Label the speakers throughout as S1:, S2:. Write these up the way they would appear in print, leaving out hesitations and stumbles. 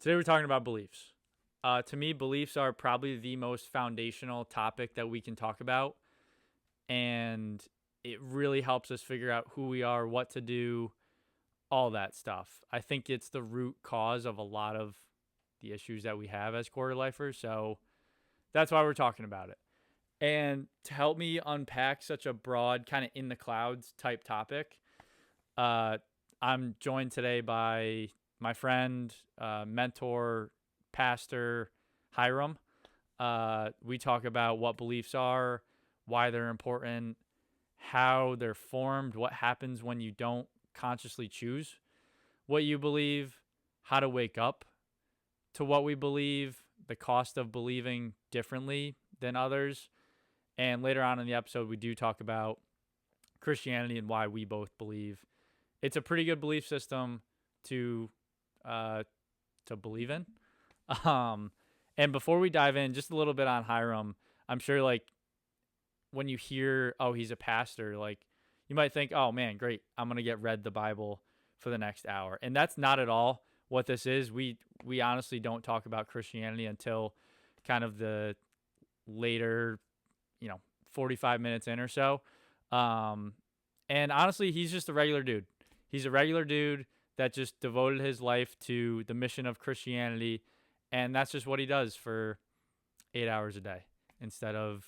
S1: Today we're talking about beliefs. To me, beliefs are probably the most foundational topic that we can talk about, and it really helps us figure out who we are, what to do, all that stuff. I think it's the root cause of a lot of the issues that we have as quarter lifers, so that's why we're talking about it. And to help me unpack such a broad, kind of in the clouds type topic, uh, I'm joined today by my friend, mentor, pastor, Hiram. We talk about what beliefs are, why they're important, how they're formed, what happens when you don't consciously choose what you believe, how to wake up to what we believe, the cost of believing differently than others. And later on in the episode, we do talk about Christianity and why we both believe it's a pretty good belief system to uh, believe in. Um, and before we dive in, just a little bit on Hiram. I'm sure, like, when you hear, oh, he's a pastor, like, you might think, oh man, great, I'm gonna get read the Bible for the next hour, and that's not at all what this is. We honestly don't talk about Christianity until kind of the later, 45 minutes in or so. And honestly, he's just a regular dude. He's a regular dude that just devoted his life to the mission of Christianity, and that's just what he does for 8 hours a day instead of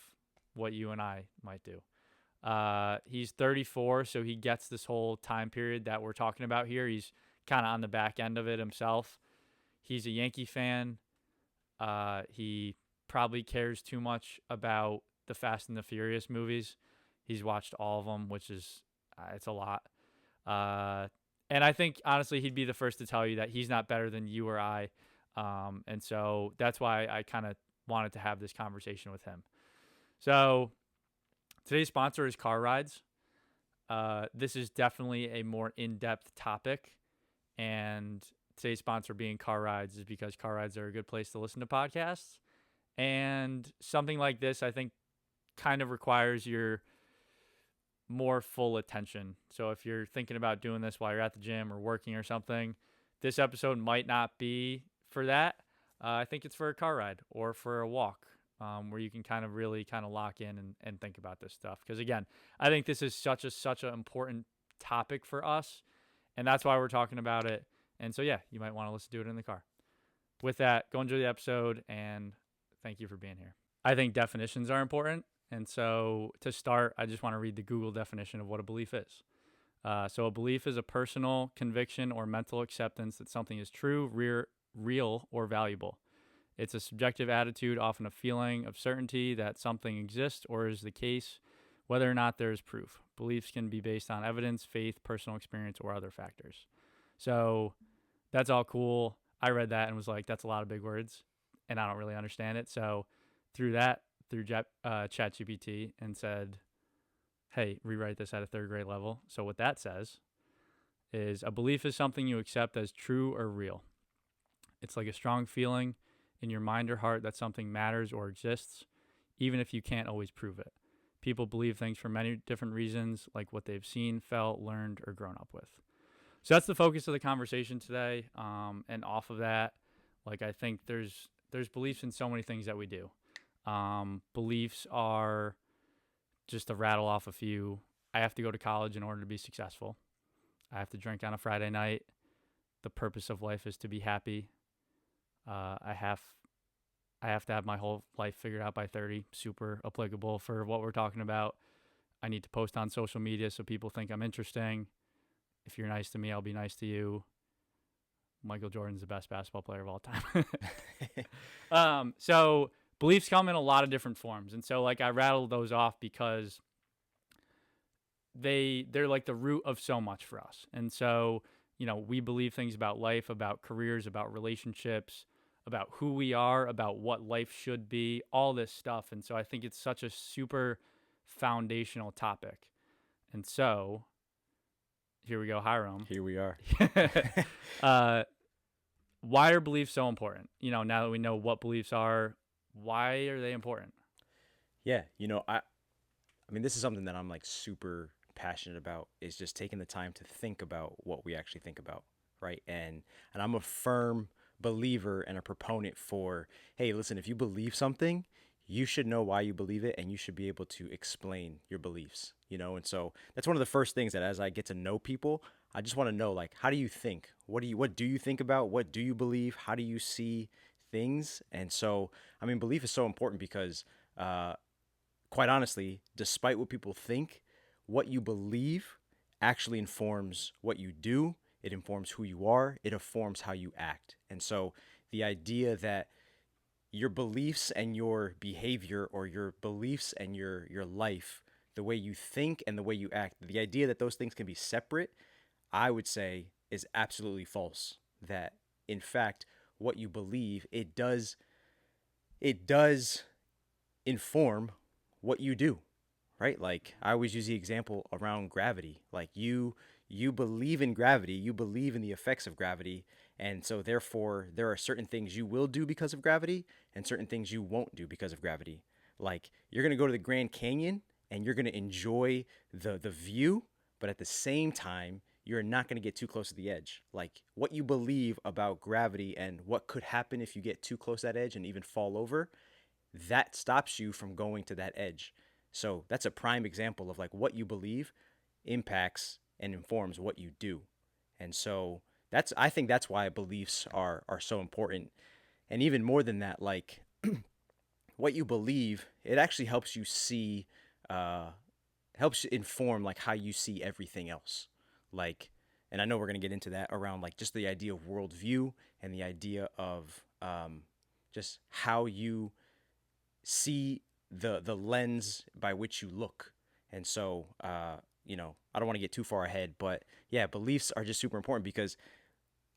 S1: what you and I might do. He's 34, so he gets this whole time period that we're talking about here. He's kind of on the back end of it himself. He's a Yankee fan. He probably cares too much about the Fast and the Furious movies. He's watched all of them, which is it's a lot. And I think honestly he'd be the first to tell you that he's not better than you or I. And so that's why I kind of wanted to have this conversation with him. So today's sponsor is Car Rides. This is definitely a more in-depth topic, and today's sponsor being Car Rides is because car rides are a good place to listen to podcasts. And something like this, I think, kind of requires your more full attention. So if you're thinking about doing this while you're at the gym or working or something, this episode might not be for that. I think it's for a car ride or for a walk, where you can kind of really kind of lock in and think about this stuff. Because again, I think this is such an important topic for us, and that's why we're talking about it. And so yeah, you might want to listen to it in the car. With that, go enjoy the episode, and thank you for being here. I think definitions are important. And so to start, I just want to read the Google definition of what a belief is. So a belief is a personal conviction or mental acceptance that something is true, real, or valuable. It's a subjective attitude, often a feeling of certainty that something exists or is the case, whether or not there is proof. Beliefs can be based on evidence, faith, personal experience, or other factors. So that's all cool. I read that and was like, that's a lot of big words, and I don't really understand it. So through ChatGPT and said, hey, rewrite this at a third grade level. So what that says is a belief is something you accept as true or real. It's like a strong feeling in your mind or heart that something matters or exists, even if you can't always prove it. People believe things for many different reasons, like what they've seen, felt, learned, or grown up with. So that's the focus of the conversation today. And off of that, like, I think there's beliefs in so many things that we do. Beliefs are, just to rattle off a few, I have to go to college in order to be successful. I have to drink on a Friday night. The purpose of life is to be happy. I have to have my whole life figured out by 30. Super applicable for what we're talking about. I need to post on social media so people think I'm interesting. If you're nice to me, I'll be nice to you. Michael Jordan's the best basketball player of all time. So beliefs come in a lot of different forms. And so, like, I rattled those off because they're like the root of so much for us. And so, we believe things about life, about careers, about relationships, about who we are, about what life should be, all this stuff. And so I think it's such a super foundational topic. And so here we go, Hiram.
S2: Here we are.
S1: Why are beliefs so important? Now that we know what beliefs are, why are they important?
S2: Yeah, I mean, this is something that I'm like super passionate about, is just taking the time to think about what we actually think about, right? And I'm a firm believer and a proponent for, hey, listen, if you believe something, you should know why you believe it and you should be able to explain your beliefs, you know? And so that's one of the first things that as I get to know people, I just want to know, like, how do you think? What do you think about? What do you believe? How do you see things? And so, I mean, belief is so important because uh quite honestly, despite what people think, what you believe actually informs what you do. It informs who you are. It informs how you act. And so the idea that your beliefs and your behavior, or your beliefs and your life, the way you think and the way you act, the idea that those things can be separate, I would say is absolutely false. That in fact, what you believe, it does inform what you do, right? Like I always use the example around gravity. Like you believe in gravity, you believe in the effects of gravity, and so therefore there are certain things you will do because of gravity and certain things you won't do because of gravity. Like you're going to go to the Grand Canyon and you're going to enjoy the view, but at the same time you're not going to get too close to the edge. Like what you believe about gravity and what could happen if you get too close to that edge and even fall over, that stops you from going to that edge. So that's a prime example of like what you believe impacts and informs what you do. And so that's, I think that's why beliefs are so important. And even more than that, like what you believe, it actually helps you see, uh, helps inform like how you see everything else. Like, and I know we're gonna get into that around like just the idea of worldview and the idea of just how you see the lens by which you look. And so, I don't want to get too far ahead, but yeah, beliefs are just super important because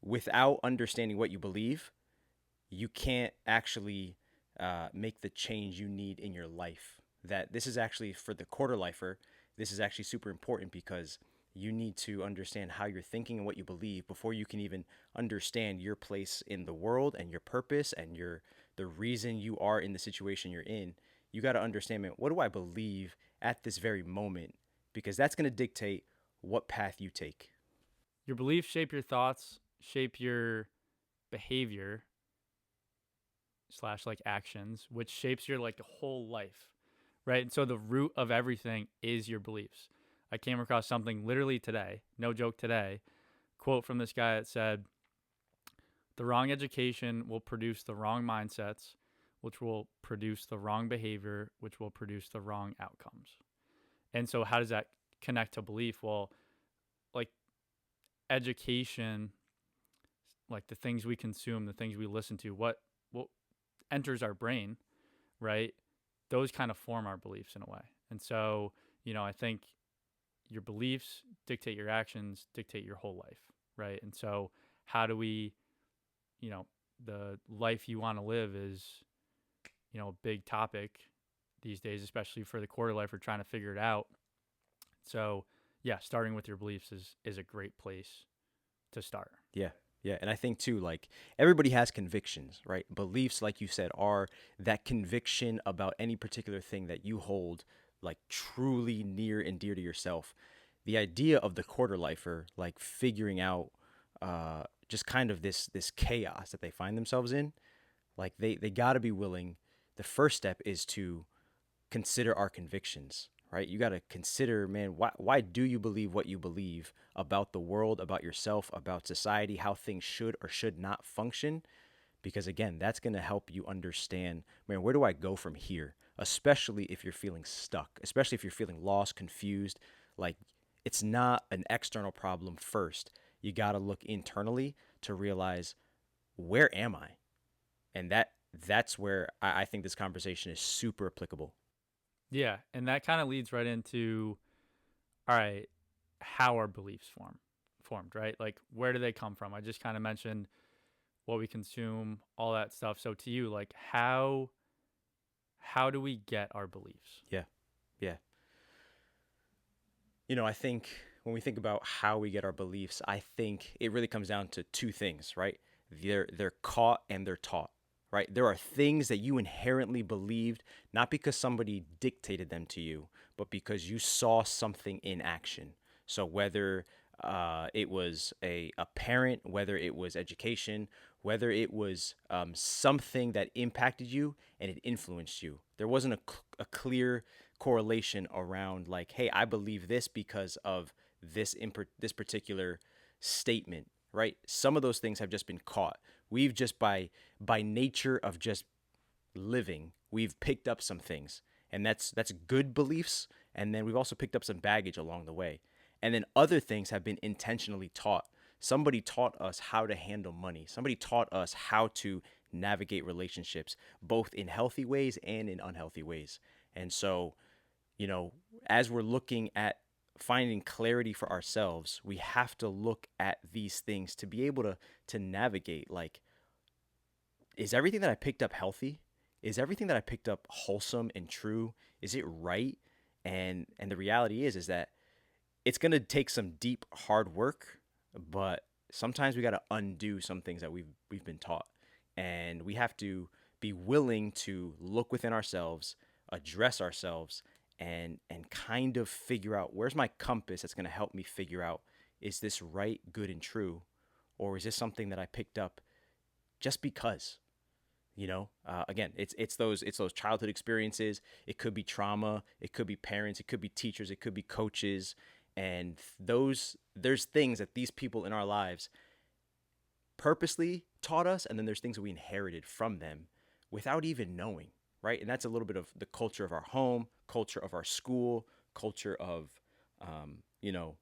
S2: without understanding what you believe, you can't actually make the change you need in your life. That this is actually for the quarter lifer. This is actually super important because you need to understand how you're thinking and what you believe before you can even understand your place in the world and your purpose and the reason you are in the situation you're in. You got to understand, man, what do I believe at this very moment? Because that's going to dictate what path you take.
S1: Your beliefs shape your thoughts, shape your behavior slash like actions, which shapes your like whole life, right? And so the root of everything is your beliefs. I came across something literally today, no joke today, quote from this guy that said, the wrong education will produce the wrong mindsets, which will produce the wrong behavior, which will produce the wrong outcomes. And so how does that connect to belief? Well, like education, like the things we consume, the things we listen to, what enters our brain, right? Those kind of form our beliefs in a way. And so, I think your beliefs dictate your actions, dictate your whole life, right? And so how do we, the life you want to live is, a big topic these days, especially for the quarter lifer trying to figure it out. So yeah, starting with your beliefs is a great place to start.
S2: Yeah. Yeah. And I think too, like everybody has convictions, right? Beliefs, like you said, are that conviction about any particular thing that you hold like truly near and dear to yourself. The idea of the quarter lifer, like figuring out just kind of this chaos that they find themselves in, like they got to be willing. The first step is to consider our convictions, right? You got to consider, man, why do you believe what you believe about the world, about yourself, about society, how things should or should not function? Because again, that's going to help you understand, man, where do I go from here? Especially if you're feeling stuck, especially if you're feeling lost, confused. Like it's not an external problem first. You got to look internally to realize, where am I? And that's where I think this conversation is super applicable.
S1: Yeah. And that kind of leads right into, all right, how are beliefs formed, right? Like where do they come from? I just kind of mentioned what we consume, all that stuff. So to you, like how do we get our beliefs?
S2: Yeah. Yeah. I think when we think about how we get our beliefs, I think it really comes down to two things, right? They're caught and they're taught, right? There are things that you inherently believed, not because somebody dictated them to you, but because you saw something in action. So whether it was a parent, whether it was education, whether it was something that impacted you and it influenced you. There wasn't a clear correlation around like, hey, I believe this because of this particular statement, right? Some of those things have just been caught. We've just by nature of just living, we've picked up some things, and that's good beliefs, and then we've also picked up some baggage along the way. And then other things have been intentionally taught. Somebody taught us how to handle money. Somebody taught us how to navigate relationships, both in healthy ways and in unhealthy ways. And so, you know, as we're looking at finding clarity for ourselves, we have to look at these things to be able to navigate like, is everything that I picked up healthy? Is everything that I picked up wholesome and true? Is it right? And the reality is that it's going to take some deep hard work, but sometimes we got to undo some things that we've been taught. And we have to be willing to look within ourselves, address ourselves, and kind of figure out, where's my compass that's going to help me figure out, is this right, good and true, or is this something that I picked up just because? Again, it's those childhood experiences. It could be trauma, it could be parents, it could be teachers, it could be coaches, and there's things that these people in our lives purposely taught us, and then there's things that we inherited from them without even knowing, right? And that's a little bit of the culture of our home, culture of our school, culture of um, you know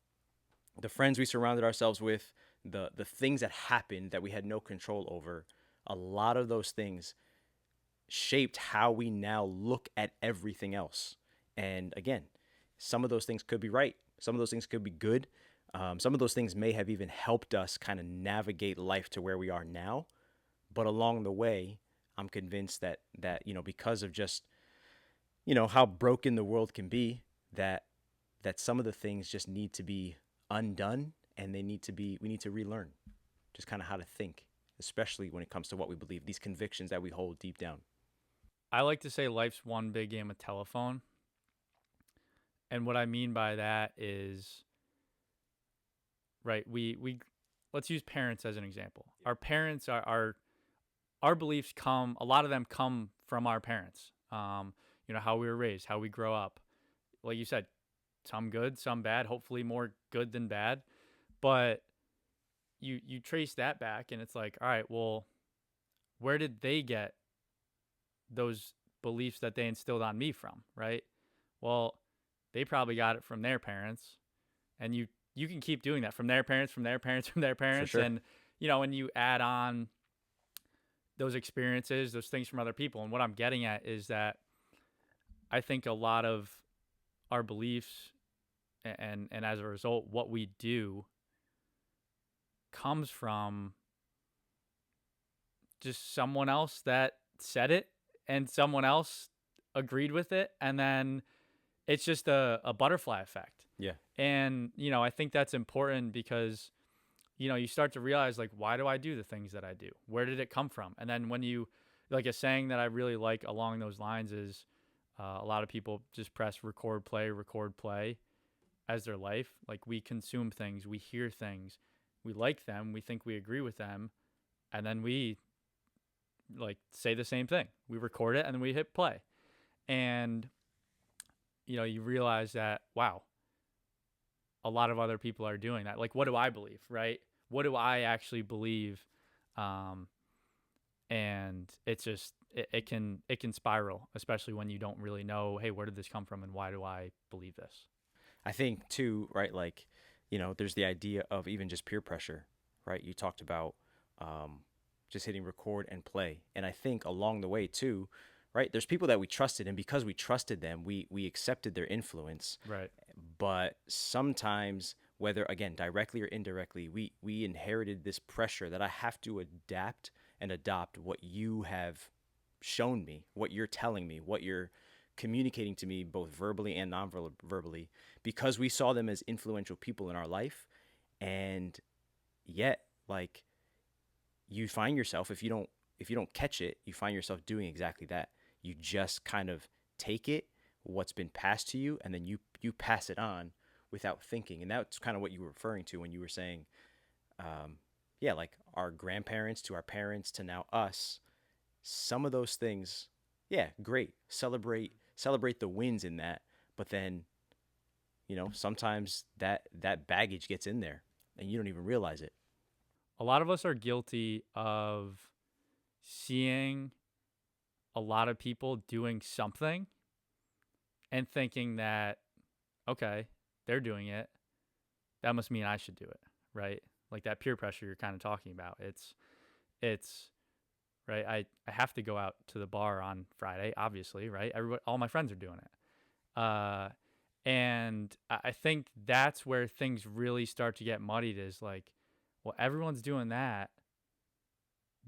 S2: the friends we surrounded ourselves with, the things that happened that we had no control over. A lot of those things shaped how we now look at everything else. And again, some of those things could be right. Some of those things could be good. Some of those things may have even helped us kind of navigate life to where we are now. But along the way, I'm convinced that because of just how broken the world can be, that some of the things just need to be undone, and we need to relearn just kind of how to think, especially when it comes to what we believe, these convictions that we hold deep down.
S1: I like to say life's one big game of telephone. And what I mean by that is, right, we let's use parents as an example. Our parents are our beliefs come, a lot of them come from our parents. How we were raised, how we grow up. Like you said, some good, some bad, hopefully more good than bad. But you trace that back and it's like, all right, well, where did they get those beliefs that they instilled on me from, right? Well, they probably got it from their parents, and you can keep doing that from their parents, from their parents, from their
S2: For
S1: parents,
S2: sure.
S1: and when you add on those experiences, those things from other people. And what I'm getting at is that I think a lot of our beliefs and as a result what we do comes from just someone else that said it and someone else agreed with it, and then it's just a butterfly effect.
S2: Yeah.
S1: And I think that's important because you start to realize, like, why do I do the things that I do? Where did it come from? And then when you, like, a saying that I really like along those lines is, a lot of people just press record play as their life. Like, we consume things, we hear things, we like them, we think we agree with them, and then we like say the same thing. We record it and then we hit play. And you realize that, wow, a lot of other people are doing that. Like, what do I believe, right? What do I actually believe? And it's just it can spiral, especially when you don't really know, hey, where did this come from and why do I believe this?
S2: I think too, right? Like, there's the idea of even just peer pressure, right? You talked about um, just hitting record and play, and I think along the way too, right? There's people that we trusted, and because we trusted them, we accepted their influence.
S1: Right.
S2: But sometimes, whether again directly or indirectly, we inherited this pressure that I have to adapt and adopt what you have shown me, what you're telling me, what you're communicating to me, both verbally and non-verbally, because we saw them as influential people in our life. And yet, like, you find yourself, if you don't catch it, you find yourself doing exactly that. You just kind of take it, what's been passed to you, and then you pass it on without thinking. And that's kind of what you were referring to when you were saying, yeah, like our grandparents to our parents to now us, some of those things, yeah, great. Celebrate the wins in that, but then, sometimes that baggage gets in there and you don't even realize it.
S1: A lot of us are guilty of seeing a lot of people doing something and thinking that, okay, they're doing it. That must mean I should do it, right? Like that peer pressure you're kind of talking about. It's right. I have to go out to the bar on Friday, obviously, right? Everybody, all my friends are doing it. And I think that's where things really start to get muddied is like, well, everyone's doing that.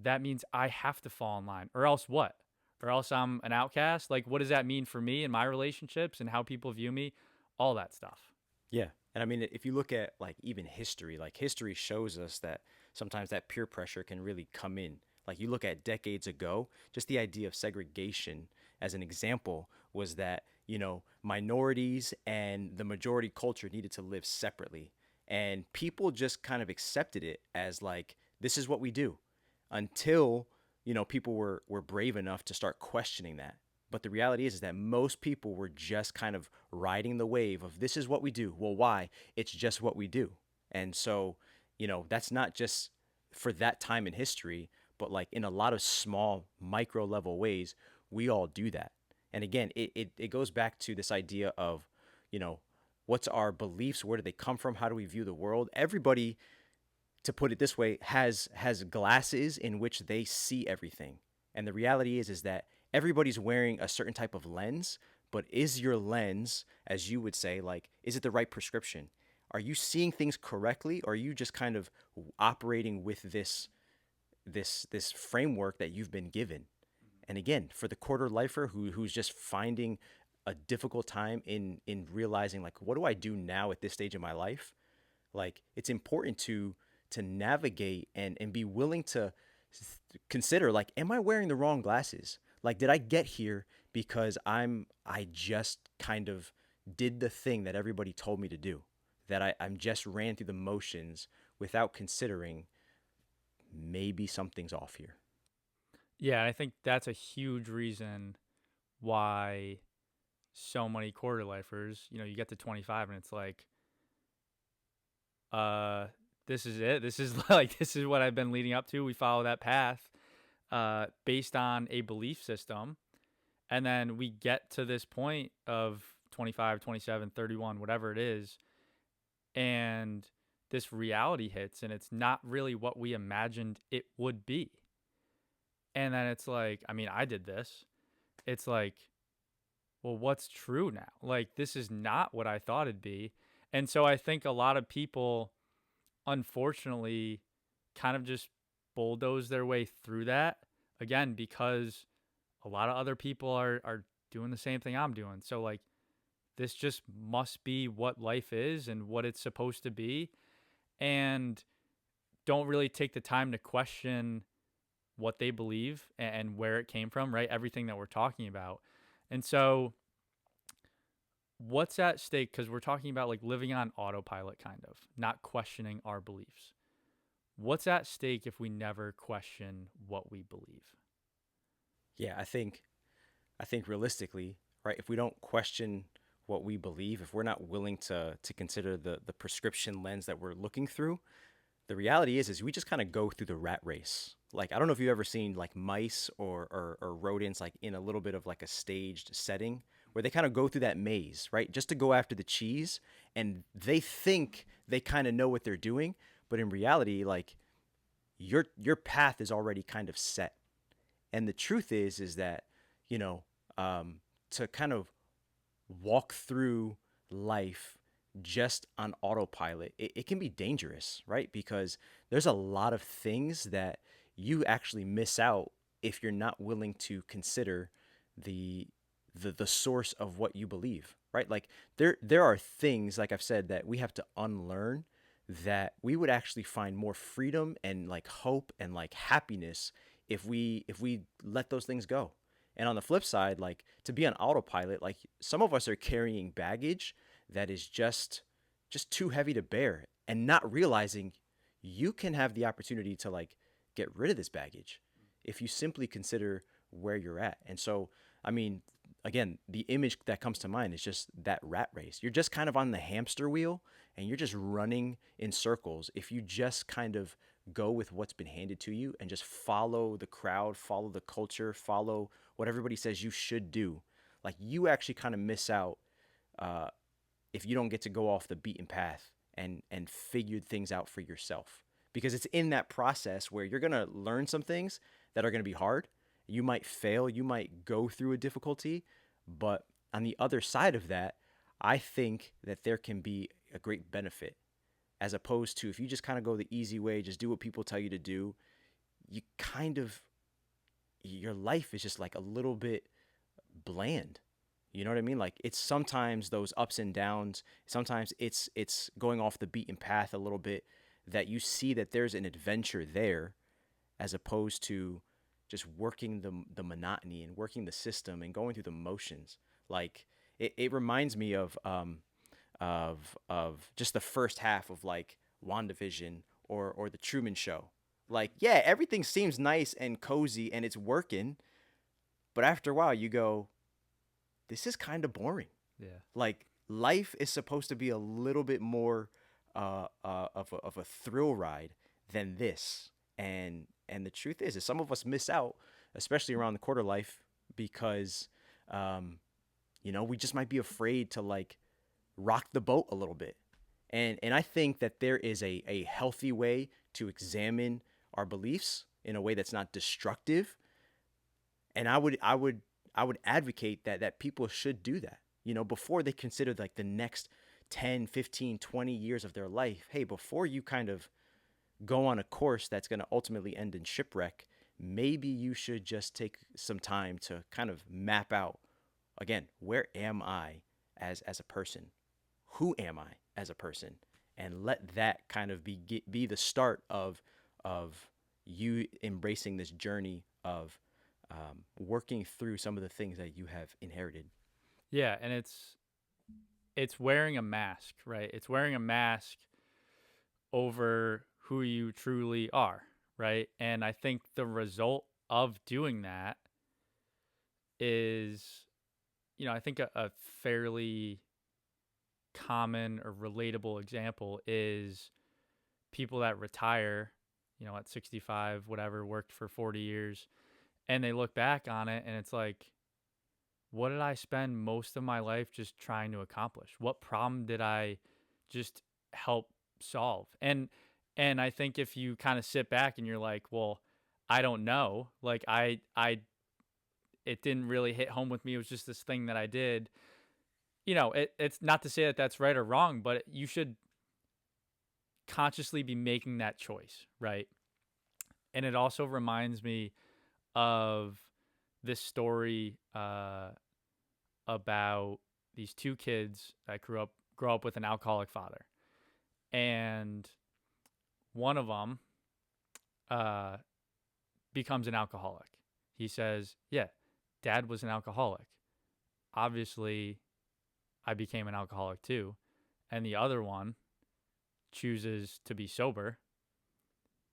S1: That means I have to fall in line, or else what? Or else I'm an outcast? Like, what does that mean for me and my relationships and how people view me? All that stuff.
S2: Yeah. And I mean, if you look at like even history, like history shows us that sometimes that peer pressure can really come in. Like you look at decades ago, just the idea of segregation as an example was that, minorities and the majority culture needed to live separately. And people just kind of accepted it as like, this is what we do until, people were brave enough to start questioning that. But the reality is that most people were just kind of riding the wave of this is what we do. Well, why? It's just what we do. And so, that's not just for that time in history, but like in a lot of small micro level ways, we all do that. And again, it goes back to this idea of, you know, what's our beliefs? Where do they come from? How do we view the world? Everybody, to put it this way, has glasses in which they see everything. And the reality is that everybody's wearing a certain type of lens, but is your lens, as you would say, like, is it the right prescription? Are you seeing things correctly, or are you just kind of operating with this framework that you've been given? And again, for the quarter lifer who's just finding a difficult time in realizing, like, what do I do now at this stage of my life? Like, it's important to navigate and be willing to consider, like, am I wearing the wrong glasses? Like, did I get here because I just kind of did the thing that everybody told me to do, that I'm just ran through the motions without considering maybe something's off here.
S1: Yeah, I think that's a huge reason why so many quarter lifers, you get to 25 and it's like, uh, this is it. This is like, this is what I've been leading up to. We follow that path, based on a belief system. And then we get to this point of 25, 27, 31, whatever it is. And this reality hits and it's not really what we imagined it would be. And then it's like, I mean, I did this. It's like, well, what's true now? Like, this is not what I thought it'd be. And so I think a lot of people, unfortunately, kind of just bulldoze their way through that again because a lot of other people are doing the same thing I'm doing. So, like, this just must be what life is and what it's supposed to be. And don't really take the time to question what they believe and where it came from, right? Everything that we're talking about. And so, what's at stake? Because we're talking about like living on autopilot, kind of, not questioning our beliefs. What's at stake if we never question what we believe?
S2: Yeah, I think realistically, right, if we don't question what we believe, if we're not willing to consider the prescription lens that we're looking through, the reality is we just kind of go through the rat race. Like, I don't know if you've ever seen like mice or rodents like in a little bit of like a staged setting where they kind of go through that maze, right? Just to go after the cheese, and they think they kind of know what they're doing, but in reality, like, your path is already kind of set. And the truth is that, you know, to kind of walk through life just on autopilot, it can be dangerous, right? Because there's a lot of things that you actually miss out if you're not willing to consider the the source of what you believe, right? Like, there are things, like I've said, that we have to unlearn, that we would actually find more freedom and like hope and like happiness if we let those things go. And on the flip side, like, to be on autopilot, like, some of us are carrying baggage that is just just too heavy to bear, and not realizing you can have the opportunity to like get rid of this baggage if you simply consider where you're at. And so, I mean, again, the image that comes to mind is just that rat race. You're just kind of on the hamster wheel and you're just running in circles if you just kind of go with what's been handed to you and just follow the crowd, follow the culture, follow what everybody says you should do. Like you actually kind of miss out uh, if you don't get to go off the beaten path and figure things out for yourself. Because it's in that process where you're gonna learn some things that are gonna be hard. You might fail, you might go through a difficulty, but on the other side of that, I think that there can be a great benefit, as opposed to if you just kind of go the easy way, just do what people tell you to do, you kind of, your life is just like a little bit bland. You know what I mean? Like it's sometimes those ups and downs. Sometimes it's going off the beaten path a little bit, that you see that there's an adventure there, as opposed to just working the monotony and working the system and going through the motions. Like it reminds me of just the first half of like WandaVision or the Truman Show. Like yeah, everything seems nice and cozy and it's working, but after a while you go, this is kind of boring.
S1: Yeah.
S2: Like life is supposed to be a little bit more of a thrill ride than this. And the truth is some of us miss out, especially around the quarter life, because um, we just might be afraid to like rock the boat a little bit. And I think that there is a healthy way to examine our beliefs in a way that's not destructive. And I would advocate that people should do that, before they consider like the next 10, 15, 20 years of their life. Hey, before you kind of go on a course that's going to ultimately end in shipwreck, maybe you should just take some time to kind of map out, again, where am I as a person? Who am I as a person? And let that kind of be the start of you embracing this journey of working through some of the things that you have inherited.
S1: Yeah, and it's wearing a mask, right? It's wearing a mask over who you truly are, right? And I think the result of doing that is, I think a fairly common or relatable example is people that retire, at 65, whatever, worked for 40 years, and they look back on it and it's like, what did I spend most of my life just trying to accomplish? What problem did I just help solve? And I think if you kind of sit back and you're like, well, I don't know, like I it didn't really hit home with me. It was just this thing that I did. It's not to say that that's right or wrong, but you should consciously be making that choice, right? And it also reminds me of this story about these two kids that grow up with an alcoholic father, and one of them uh, becomes an alcoholic. He says, "Yeah, Dad was an alcoholic. Obviously, I became an alcoholic too." And the other one chooses to be sober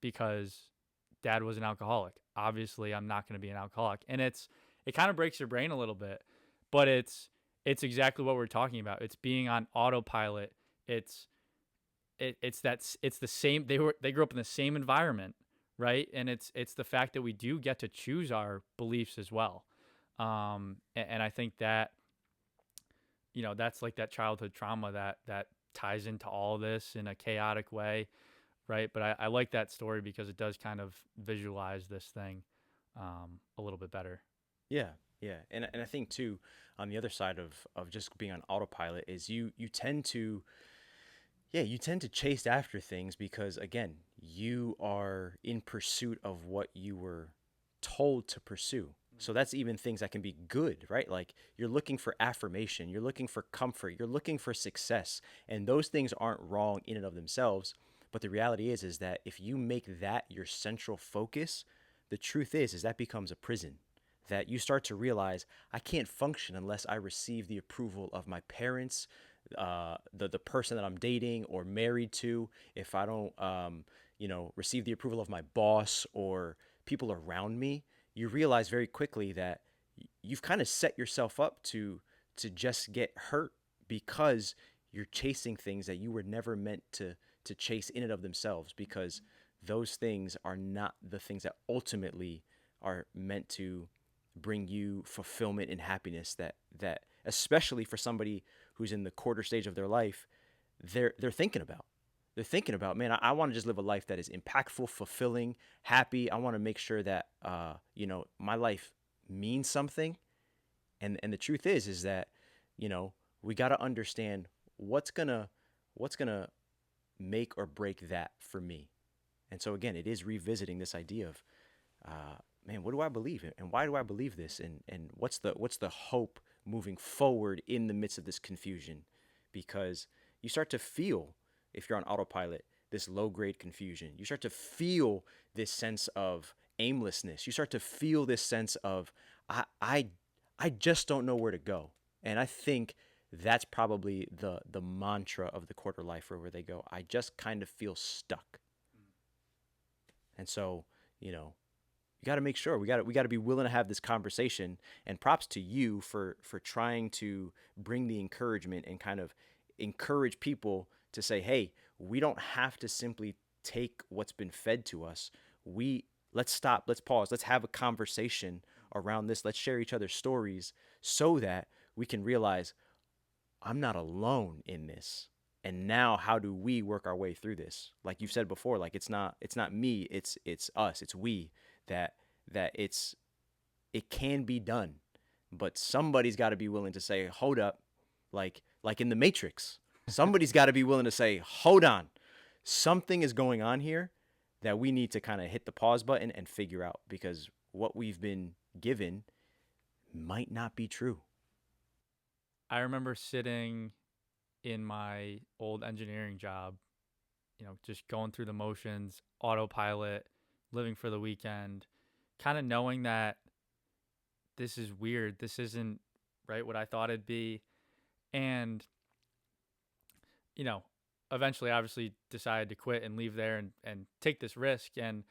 S1: because Dad was an alcoholic. Obviously, I'm not going to be an alcoholic. And it kind of breaks your brain a little bit, but it's exactly what we're talking about. It's being on autopilot. It's the same. They grew up in the same environment, right? And it's the fact that we do get to choose our beliefs as well. And I think that that's like that childhood trauma that ties into all this in a chaotic way, right? But I like that story because it does kind of visualize this thing a little bit better.
S2: Yeah, yeah, and I think too, on the other side of just being on autopilot is you tend to, yeah, you tend to chase after things because again, you are in pursuit of what you were told to pursue. So that's even things that can be good, right? Like you're looking for affirmation, you're looking for comfort, you're looking for success, and those things aren't wrong in and of themselves. But the reality is that if you make that your central focus, the truth is that becomes a prison. That you start to realize I can't function unless I receive the approval of my parents, the person that I'm dating or married to, if I don't receive the approval of my boss or people around me, you realize very quickly that you've kind of set yourself up to just get hurt because you're chasing things that you were never meant to chase in and of themselves, because those things are not the things that ultimately are meant to bring you fulfillment and happiness, that especially for somebody who's in the quarter stage of their life, they're thinking about. They're thinking about, man, I want to just live a life that is impactful, fulfilling, happy. I want to make sure that my life means something. And the truth is that, we got to understand what's gonna make or break that for me. And so again, it is revisiting this idea of, man, what do I believe in, and why do I believe this, and what's the hope moving forward in the midst of this confusion? Because you start to feel, if you're on autopilot, this low grade confusion. You start to feel this sense of aimlessness. You start to feel this sense of, I I I just don't know where to go. And I think that's probably the mantra of the quarter lifer, where they go, I just kind of feel stuck. And so, you got to make sure we got to be willing to have this conversation. And props to you for trying to bring the encouragement and kind of encourage people to say, hey, we don't have to simply take what's been fed to us. We Let's stop, let's pause, let's have a conversation around this. Let's share each other's stories so that we can realize I'm not alone in this. And now how do we work our way through this? Like you've said before, like it's not me, it's us, it's we, that it can be done. But somebody's got to be willing to say, "Hold up." Like in the Matrix. Somebody's got to be willing to say, "Hold on. Something is going on here that we need to kind of hit the pause button and figure out, because what we've been given might not be true."
S1: I remember sitting in my old engineering job, just going through the motions, autopilot, living for the weekend, kind of knowing that this is weird. This isn't right what I thought it'd be. And, you know, eventually obviously decided to quit and leave there and take this risk. And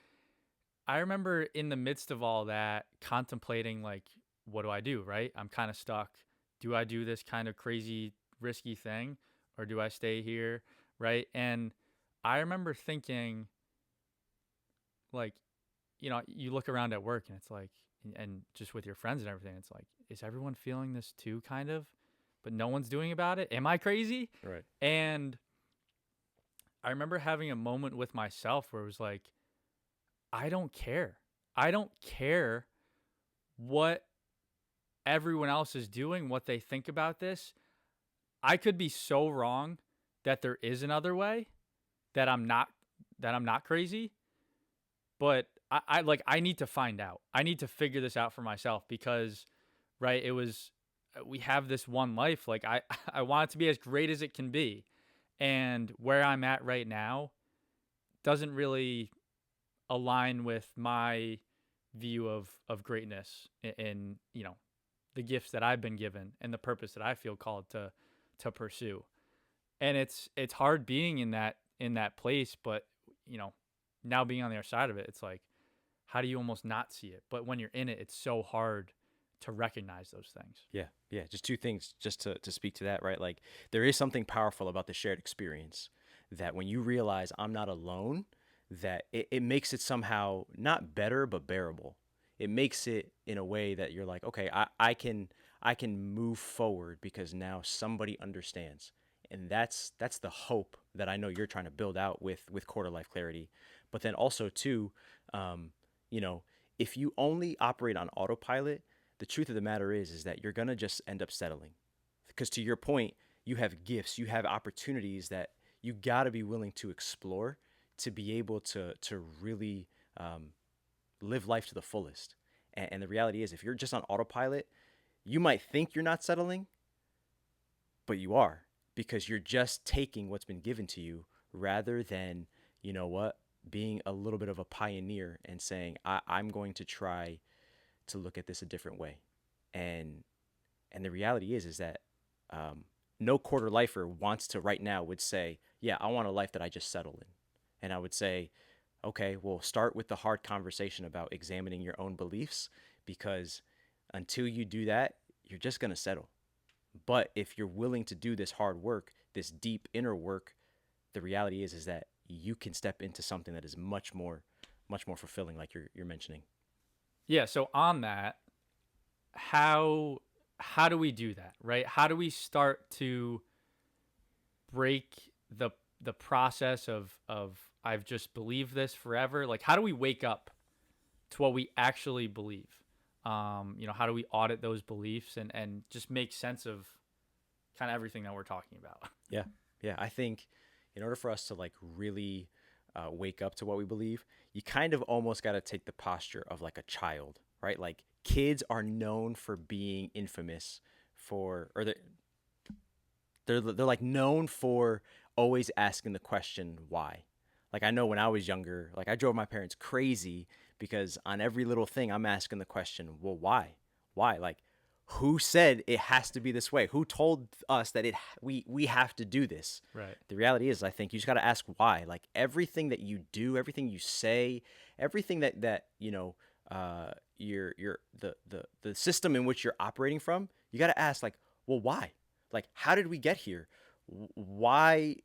S1: I remember in the midst of all that contemplating, like, what do I do, right? I'm kind of stuck. Do I do this kind of crazy, risky thing, or do I stay here, right? And I remember thinking, like, you look around at work and it's like, and just with your friends and everything, it's like, is everyone feeling this too, kind of? But no one's doing about it. Am I crazy?
S2: Right.
S1: And I remember having a moment with myself where it was like, I don't care. I don't care what everyone else is doing, what they think about this. I could be so wrong that there is another way, that I'm not crazy, but I need to find out. I need to figure this out for myself, because right, it was, we have this one life. Like, I want it to be as great as it can be. And where I'm at right now doesn't really align with my view of greatness in the gifts that I've been given and the purpose that I feel called to pursue. And it's hard being in that place, but now being on the other side of it, it's like, how do you almost not see it? But when you're in it, it's so hard to recognize those things.
S2: Yeah, yeah. Just two things, just to speak to that, right? Like, there is something powerful about the shared experience, that when you realize I'm not alone, that it makes it somehow not better but bearable. It makes it in a way that you're like, okay, I can move forward because now somebody understands. And that's the hope that I know you're trying to build out with quarter life clarity. But then also too, um, you know, if you only operate on autopilot, the truth of the matter is that you're gonna just end up settling. Because to your point, you have gifts, you have opportunities that you got to be willing to explore, to be able to really um, live life to the fullest. And the reality is, if you're just on autopilot, you might think you're not settling, but you are, because you're just taking what's been given to you, rather than, you know what, being a little bit of a pioneer and saying, I'm going to try to look at this a different way. And and the reality is that um, no quarter lifer wants to right now would say, yeah, I want a life that I just settle in. And I would say, okay, well, start with the hard conversation about examining your own beliefs, because until you do that, you're just going to settle. But if you're willing to do this hard work, this deep inner work, the reality is that you can step into something that is much more fulfilling, like you're mentioning.
S1: Yeah. So on that, how how do we do that, right? How do we start to break the process of I've just believed this forever? Like, how do we wake up to what we actually believe? How do we audit those beliefs and just make sense of kind of everything that we're talking about?
S2: Yeah, yeah. I think in order for us to like really wake up to what we believe, you kind of almost got to take the posture of like a child, right? Like kids are known for being infamous for, or they're like known for always asking the question why. Like I know when I was younger, like I drove my parents crazy because on every little thing I'm asking the question, well, why? Why? Like who said it has to be this way? Who told us that we have to do this?
S1: Right.
S2: The reality is I think you just got to ask why. Like everything that you do, everything you say, everything that your the system in which you're operating from, you got to ask like, well, why? Like how did we get here? Why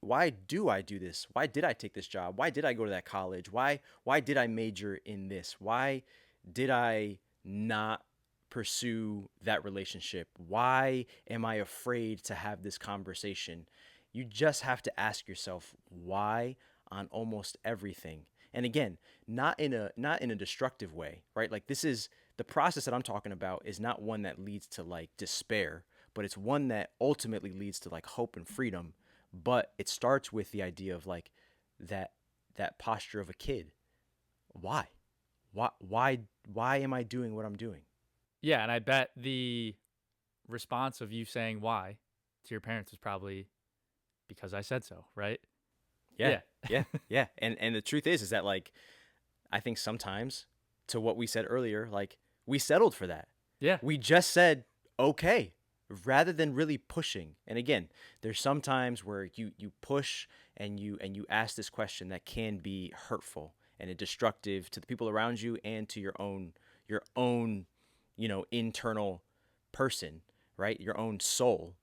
S2: do I do this? Why did I take this job? Why did I go to that college? Why did I major in this? Why did I not pursue that relationship? Why am I afraid to have this conversation? You just have to ask yourself why on almost everything. And again, not in a destructive way, right? Like this is the process that I'm talking about is not one that leads to like despair, but it's one that ultimately leads to like hope and freedom. But it starts with the idea of like that that posture of a kid. Why? Why am I doing what I'm doing?
S1: Yeah, and I bet the response of you saying why to your parents is probably because I said so, right?
S2: Yeah,
S1: Yeah.
S2: yeah, yeah. And the truth is that like I think sometimes to what we said earlier, like we settled for that.
S1: Yeah.
S2: We just said okay rather than really pushing. And again, there's some times where you push and you ask this question that can be hurtful and destructive to the people around you and to your own internal person, right? Your own soul.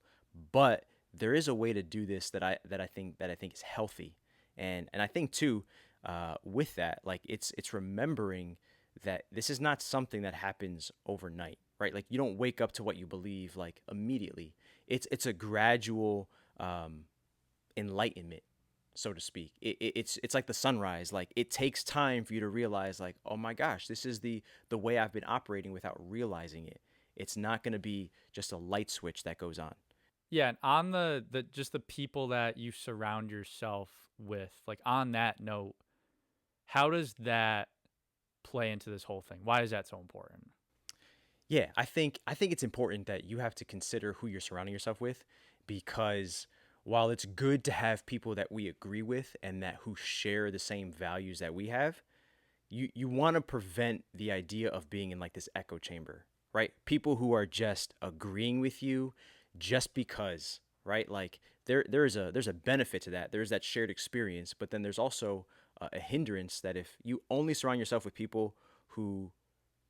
S2: But there is a way to do this that I think is healthy, and I think too, with that, like it's remembering that this is not something that happens overnight, right? Like you don't wake up to what you believe like immediately. It's a gradual enlightenment, so to speak. It's like the sunrise. Like it takes time for you to realize, like, oh my gosh, this is the way I've been operating without realizing it. It's not going to be just a light switch that goes on.
S1: Yeah, and on the just the people that you surround yourself with, like on that note, how does that play into this whole thing? Why is that so important?
S2: Yeah, I think it's important that you have to consider who you're surrounding yourself with, because while it's good to have people that we agree with and that who share the same values that we have, you want to prevent the idea of being in like this echo chamber, right? People who are just agreeing with you just because, right? Like there's a benefit to that. There's that shared experience, but then there's also a hindrance that if you only surround yourself with people who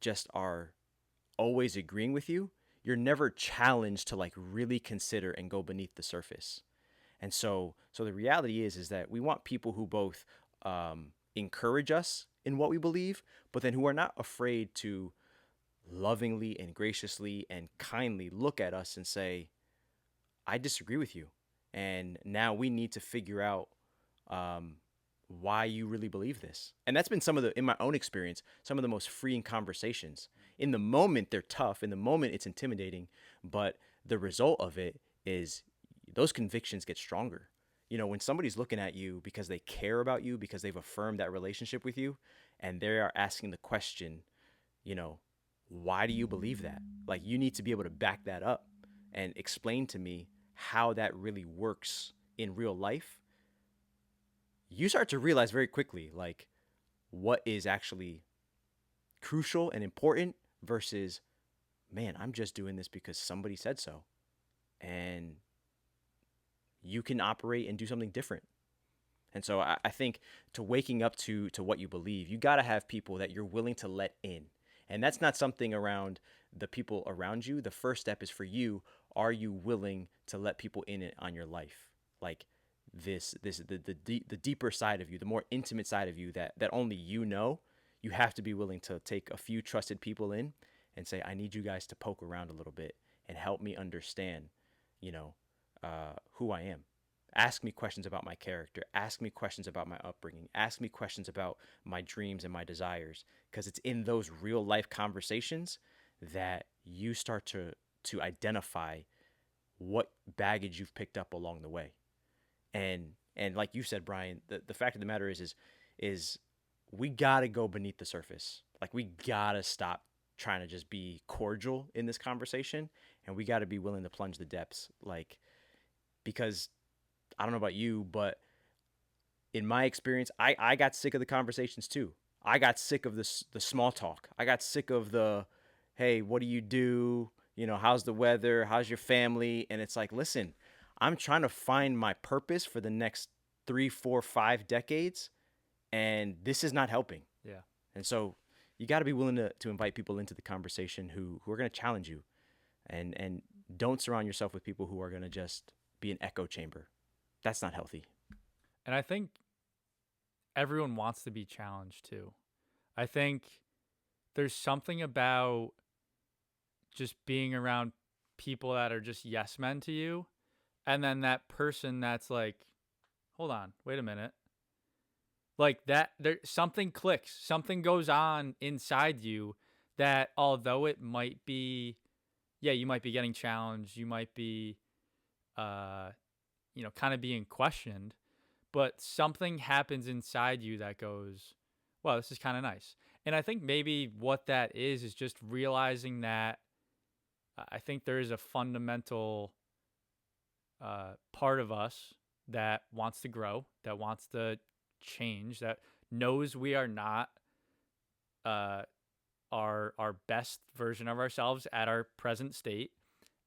S2: just are always agreeing with you, you're never challenged to like really consider and go beneath the surface. And so the reality is that we want people who both encourage us in what we believe, but then who are not afraid to lovingly and graciously and kindly look at us and say, "I disagree with you," and now we need to figure out um, why you really believe this. And that's been some of the, in my own experience, some of the most freeing conversations. In the moment, they're tough. In the moment, it's intimidating, but the result of it is those convictions get stronger. When somebody's looking at you because they care about you, because they've affirmed that relationship with you, and they are asking the question, you know, why do you believe that? Like, you need to be able to back that up and explain to me how that really works in real life. You start to realize very quickly, like, what is actually crucial and important versus, man, I'm just doing this because somebody said so. And you can operate and do something different. And so I think to waking up to what you believe, you got to have people that you're willing to let in. And that's not something around the people around you. The first step is for you. Are you willing to let people in it on your life? Like the deeper side of you, the more intimate side of you that only you know, you have to be willing to take a few trusted people in and say, I need you guys to poke around a little bit and help me understand, you know, who I am. Ask me questions about my character. Ask me questions about my upbringing. Ask me questions about my dreams and my desires. Because it's in those real life conversations that you start to identify what baggage you've picked up along the way. And like you said, Brian, the fact of the matter is we gotta go beneath the surface. Like we gotta stop trying to just be cordial in this conversation, and we gotta be willing to plunge the depths. Like because I don't know about you, but in my experience, I got sick of the conversations too. I got sick of the small talk. I got sick of the, hey, what do you do? You know, how's the weather? How's your family? And it's like, listen, I'm trying to find my purpose for the next 3, 4, 5 decades, and this is not helping.
S1: Yeah.
S2: And so you got to be willing to invite people into the conversation who are going to challenge you, and don't surround yourself with people who are going to just be an echo chamber. That's not healthy.
S1: And I think everyone wants to be challenged too. I think there's something about just being around people that are just yes men to you, and then that person that's like, hold on, wait a minute. Like that there something clicks, something goes on inside you that although it might be, yeah, you might be getting challenged, you might be uh kind of being questioned, but something happens inside you that goes, well, this is kind of nice. And I think maybe what that is just realizing that I think there is a fundamental part of us that wants to grow, that wants to change, that knows we are not uh, our best version of ourselves at our present state,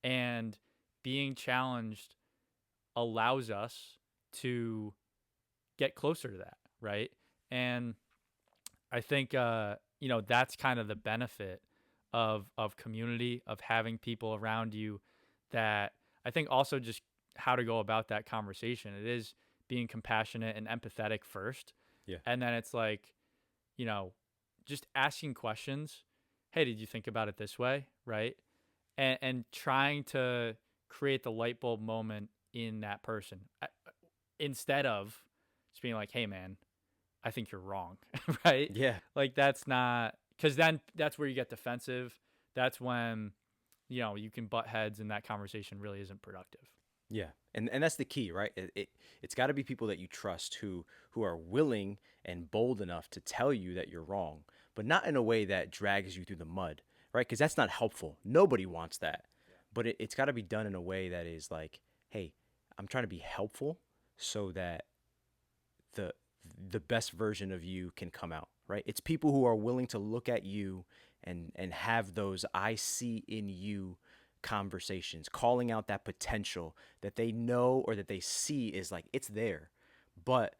S1: and being challenged allows us to get closer to that, right? And I think that's kind of the benefit of community, of having people around you that I think also just how to go about that conversation. It is being compassionate and empathetic first.
S2: Yeah.
S1: And then it's like, you know, just asking questions. Hey, did you think about it this way? Right. And trying to create the light bulb moment in that person instead of just being like, hey, man, I think you're wrong. Right.
S2: Yeah.
S1: Like that's not, because then that's where you get defensive. That's when, you can butt heads and that conversation really isn't productive.
S2: Yeah, and that's the key, right? It's got to be people that you trust who are willing and bold enough to tell you that you're wrong, but not in a way that drags you through the mud, right? Because that's not helpful. Nobody wants that. But it's got to be done in a way that is like, hey, I'm trying to be helpful so that the the best version of you can come out, right? It's people who are willing to look at you and have those I see in you conversations, calling out that potential that they know or that they see is like it's there. But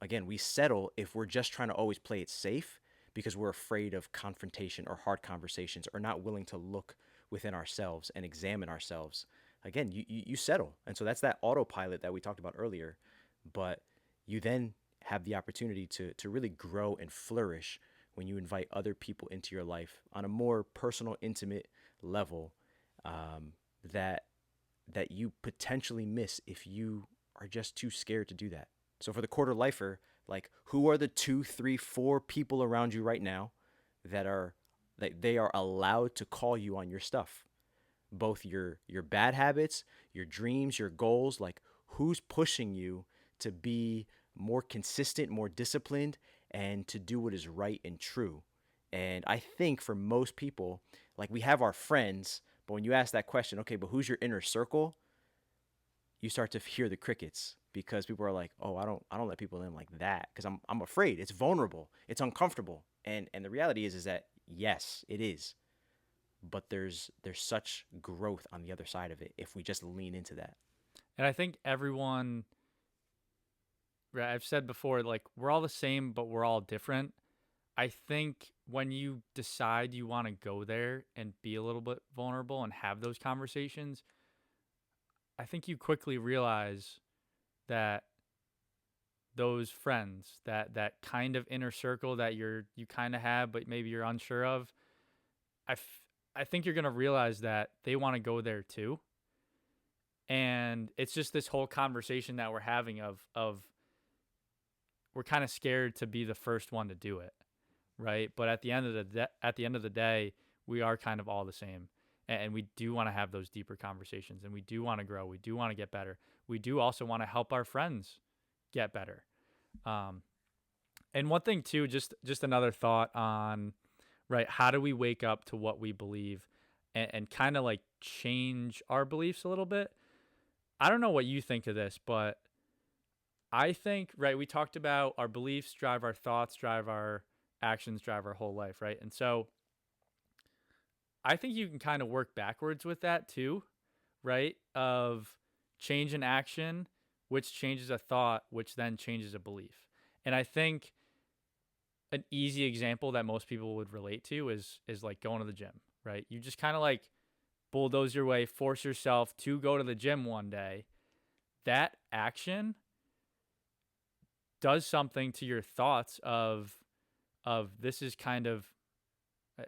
S2: again, we settle if we're just trying to always play it safe because we're afraid of confrontation or hard conversations or not willing to look within ourselves and examine ourselves. Again, you settle. And so that's that autopilot that we talked about earlier. But you then have the opportunity to really grow and flourish when you invite other people into your life on a more personal, intimate level that you potentially miss if you are just too scared to do that. So for the quarter lifer, like who are the 2, 3, 4 people around you right now that they are allowed to call you on your stuff, both your bad habits, your dreams, your goals, like who's pushing you to be more consistent, more disciplined, and to do what is right and true. And I think for most people, like we have our friends, but when you ask that question, okay, but who's your inner circle? You start to hear the crickets because people are like, oh, I don't let people in like that because I'm afraid. It's vulnerable. It's uncomfortable. And the reality is that yes, it is. But there's such growth on the other side of it if we just lean into that.
S1: And I think everyone, right, I've said before, like, we're all the same, but we're all different. I think when you decide you want to go there and be a little bit vulnerable and have those conversations, I think you quickly realize that those friends, that kind of inner circle that you kind of have, but maybe you're unsure of, I, f- I think you're gonna realize that they want to go there too, and it's just this whole conversation that we're having of we're kind of scared to be the first one to do it, right? But at the end of the day, we are kind of all the same, and we do want to have those deeper conversations, and we do want to grow, we do want to get better, we do also want to help our friends get better. Um, and one thing too, just another thought on, right, how do we wake up to what we believe, and kind of like change our beliefs a little bit. I don't know what you think of this, but I think, right, we talked about our beliefs drive our thoughts, drive our actions, drive our whole life, right? And so I think you can kind of work backwards with that too, right? Of change an action, which changes a thought, which then changes a belief. And I think an easy example that most people would relate to is like going to the gym, right? You just kind of like bulldoze your way, force yourself to go to the gym one day. That action does something to your thoughts of this is kind of,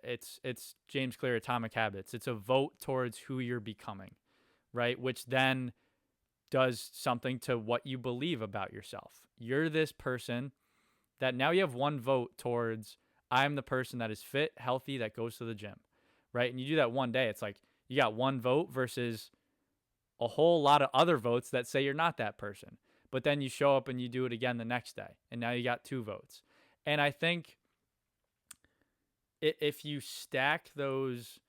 S1: it's James Clear Atomic Habits. It's a vote towards who you're becoming, right? Which then does something to what you believe about yourself. You're this person that now you have one vote towards, I'm the person that is fit, healthy, that goes to the gym, right? And you do that one day, it's like you got one vote versus a whole lot of other votes that say you're not that person. But then you show up and you do it again the next day, and now you got two votes. And I think if you stack those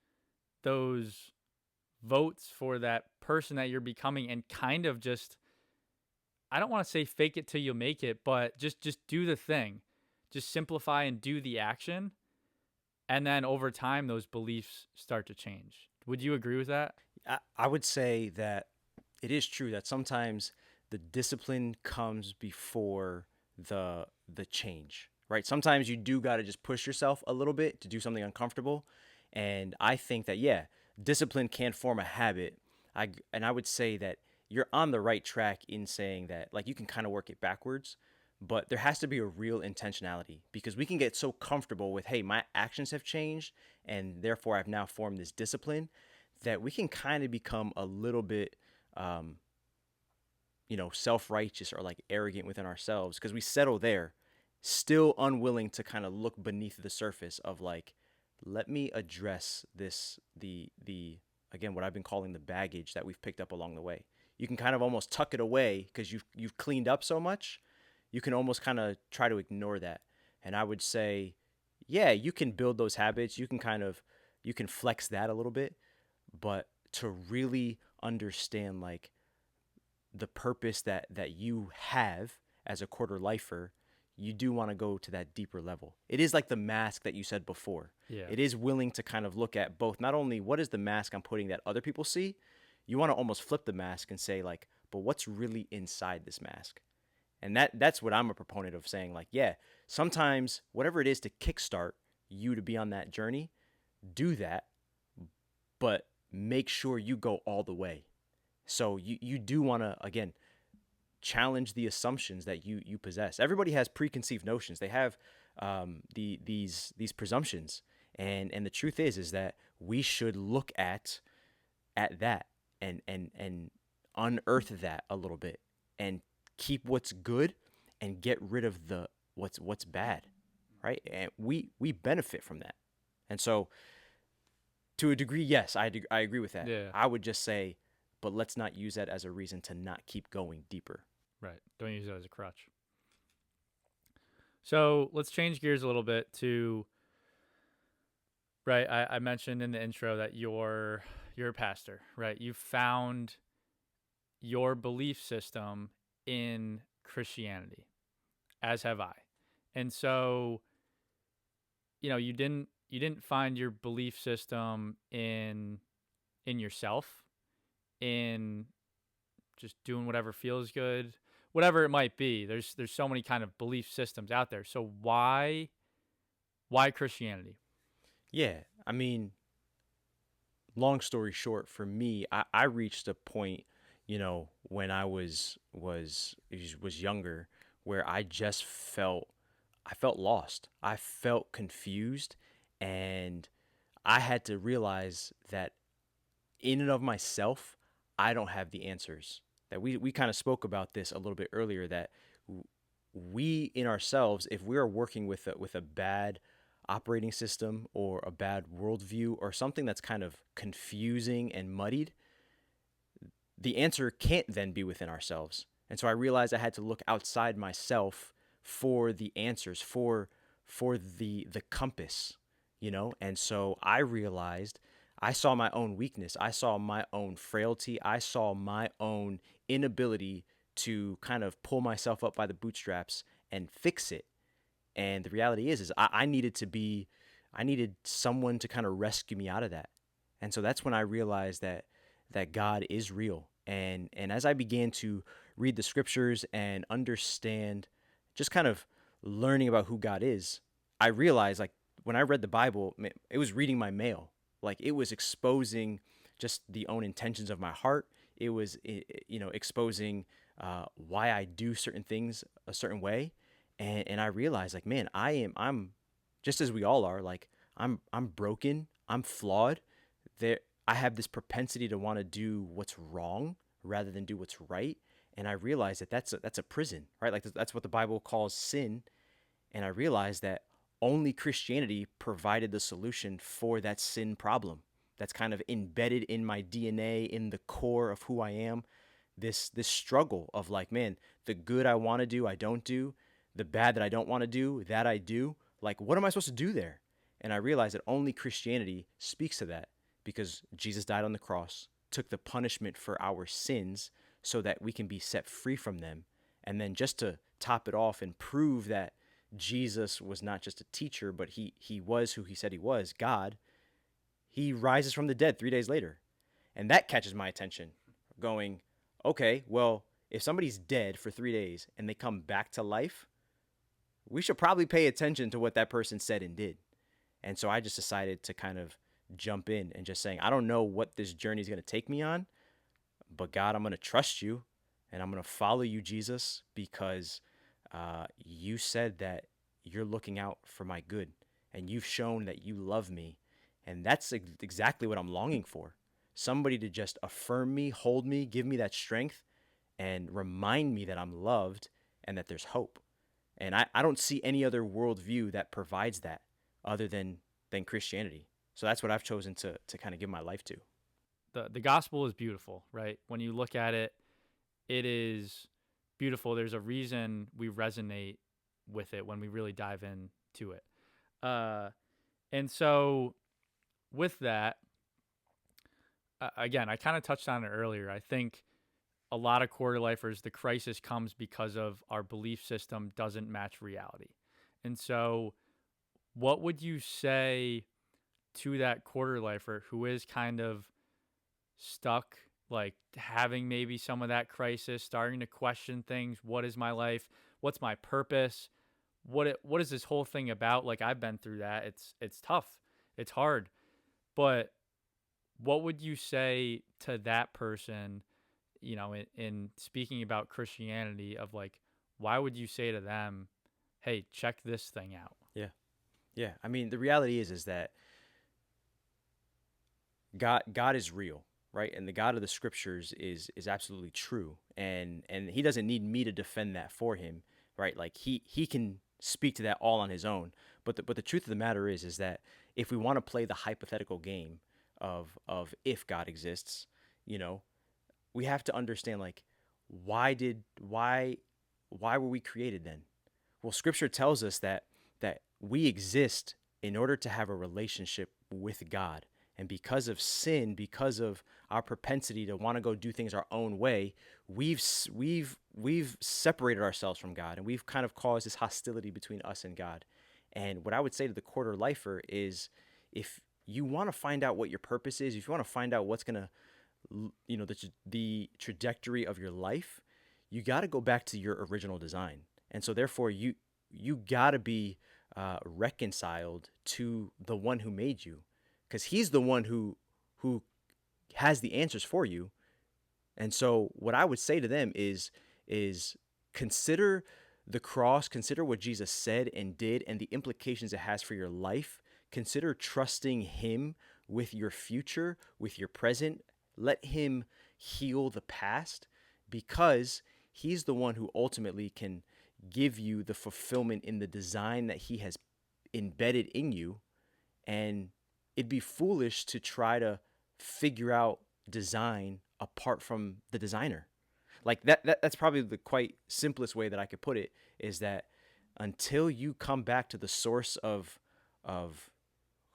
S1: votes for that person that you're becoming, and kind of just, I don't want to say fake it till you make it, but just do the thing. Just simplify and do the action, and then over time those beliefs start to change. Would you agree with that?
S2: I would say that it is true that sometimes the discipline comes before the change, right? Sometimes you do got to just push yourself a little bit to do something uncomfortable, and I think that yeah, discipline can form a habit. I would say that you're on the right track in saying that like you can kind of work it backwards, but there has to be a real intentionality because we can get so comfortable with hey, my actions have changed and therefore I've now formed this discipline that we can kind of become a little bit um, self-righteous or like arrogant within ourselves because we settle there, still unwilling to kind of look beneath the surface of like, let me address this the again what I've been calling the baggage that we've picked up along the way. You can kind of almost tuck it away because you've cleaned up so much. You can almost kind of try to ignore that. And I would say, yeah, you can build those habits. You can flex that a little bit, but to really understand like the purpose that you have as a quarter lifer, you do want to go to that deeper level. It is like the mask that you said before.
S1: Yeah.
S2: It is willing to kind of look at both, not only what is the mask I'm putting that other people see, you want to almost flip the mask and say like, but what's really inside this mask? And that's what I'm a proponent of saying like, yeah, sometimes whatever it is to kickstart you to be on that journey, do that, but make sure you go all the way. So you do want to again challenge the assumptions that you possess. Everybody has preconceived notions. They have these presumptions, and the truth is that we should look at that and unearth that a little bit and keep what's good and get rid of the what's bad, right? And we benefit from that, and so to a degree, yes, I agree with that.
S1: Yeah.
S2: I would just say, but let's not use that as a reason to not keep going deeper.
S1: Right. Don't use it as a crutch. So let's change gears a little bit to, right. I mentioned in the intro that you're a pastor, right? You found your belief system in Christianity, as have I. And so, you didn't find your belief system in yourself, in just doing whatever feels good, whatever it might be. There's so many kind of belief systems out there. So why Christianity?
S2: Yeah, I mean, long story short, for me, I reached a point, when I was younger, where I felt lost. I felt confused, and I had to realize that in and of myself, I don't have the answers. That we kind of spoke about this a little bit earlier. That we in ourselves, if we are working with a bad operating system or a bad worldview or something that's kind of confusing and muddied, the answer can't then be within ourselves. And so I realized I had to look outside myself for the answers, for the compass, And so I realized I saw my own weakness, I saw my own frailty, I saw my own inability to kind of pull myself up by the bootstraps and fix it. And the reality is I needed someone to kind of rescue me out of that. And so that's when I realized that God is real. And as I began to read the scriptures and understand, just kind of learning about who God is, I realized, like, when I read the Bible, it was reading my mail. Like, it was exposing just the own intentions of my heart. It was, exposing why I do certain things a certain way. And I realized, like, man, I'm just as we all are. Like, I'm broken. I'm flawed. There, I have this propensity to want to do what's wrong rather than do what's right. And I realized that that's a prison, right? Like, that's what the Bible calls sin. And I realized that only Christianity provided the solution for that sin problem that's kind of embedded in my DNA, in the core of who I am. This struggle of, like, man, the good I want to do, I don't do. The bad that I don't want to do, that I do. Like, what am I supposed to do there? And I realized that only Christianity speaks to that, because Jesus died on the cross, took the punishment for our sins so that we can be set free from them. And then, just to top it off and prove that Jesus was not just a teacher, but he was who he said he was, God, he rises from the dead 3 days later. And that catches my attention, going, okay, well, if somebody's dead for 3 days and they come back to life, we should probably pay attention to what that person said and did. And so I just decided to kind of jump in and just saying, I don't know what this journey is going to take me on, but God, I'm going to trust you and I'm going to follow you, Jesus, because you said that you're looking out for my good and you've shown that you love me. And that's exactly what I'm longing for. Somebody to just affirm me, hold me, give me that strength, and remind me that I'm loved and that there's hope. And I don't see any other worldview that provides that other than Christianity. So that's what I've chosen to kind of give my life to.
S1: The gospel is beautiful, right? When you look at it, it is beautiful. There's a reason we resonate with it when we really dive into it. And so with that, again, I kind of touched on it earlier. I think a lot of quarter lifers, the crisis comes because of our belief system doesn't match reality. And so what would you say to that quarter lifer who is kind of stuck, like having maybe some of that crisis, starting to question things? What is my life? What's my purpose? What is this whole thing about? Like, I've been through that. It's tough. It's hard. But what would you say to that person, in speaking about Christianity, of like, why would you say to them, hey, check this thing out?
S2: Yeah. Yeah. I mean, the reality is that God is real, right? And the God of the scriptures is absolutely true. And he doesn't need me to defend that for him, right? Like, he can speak to that all on his own. But the truth of the matter is that if we want to play the hypothetical game of if God exists, we have to understand, like, why were we created then? Well, scripture tells us that we exist in order to have a relationship with God. And because of sin, because of our propensity to want to go do things our own way, we've separated ourselves from God, and we've kind of caused this hostility between us and God. And what I would say to the quarter lifer is, if you want to find out what your purpose is, if you want to find out what's going to the trajectory of your life, you got to go back to your original design. And so therefore you got to be reconciled to the one who made you, because he's the one who has the answers for you. And so what I would say to them is consider the cross, consider what Jesus said and did and the implications it has for your life. Consider trusting him with your future, with your present. Let him heal the past, because he's the one who ultimately can give you the fulfillment in the design that he has embedded in you. And it'd be foolish to try to figure out design apart from the designer. Like that's probably the quite simplest way that I could put it, is that until you come back to the source of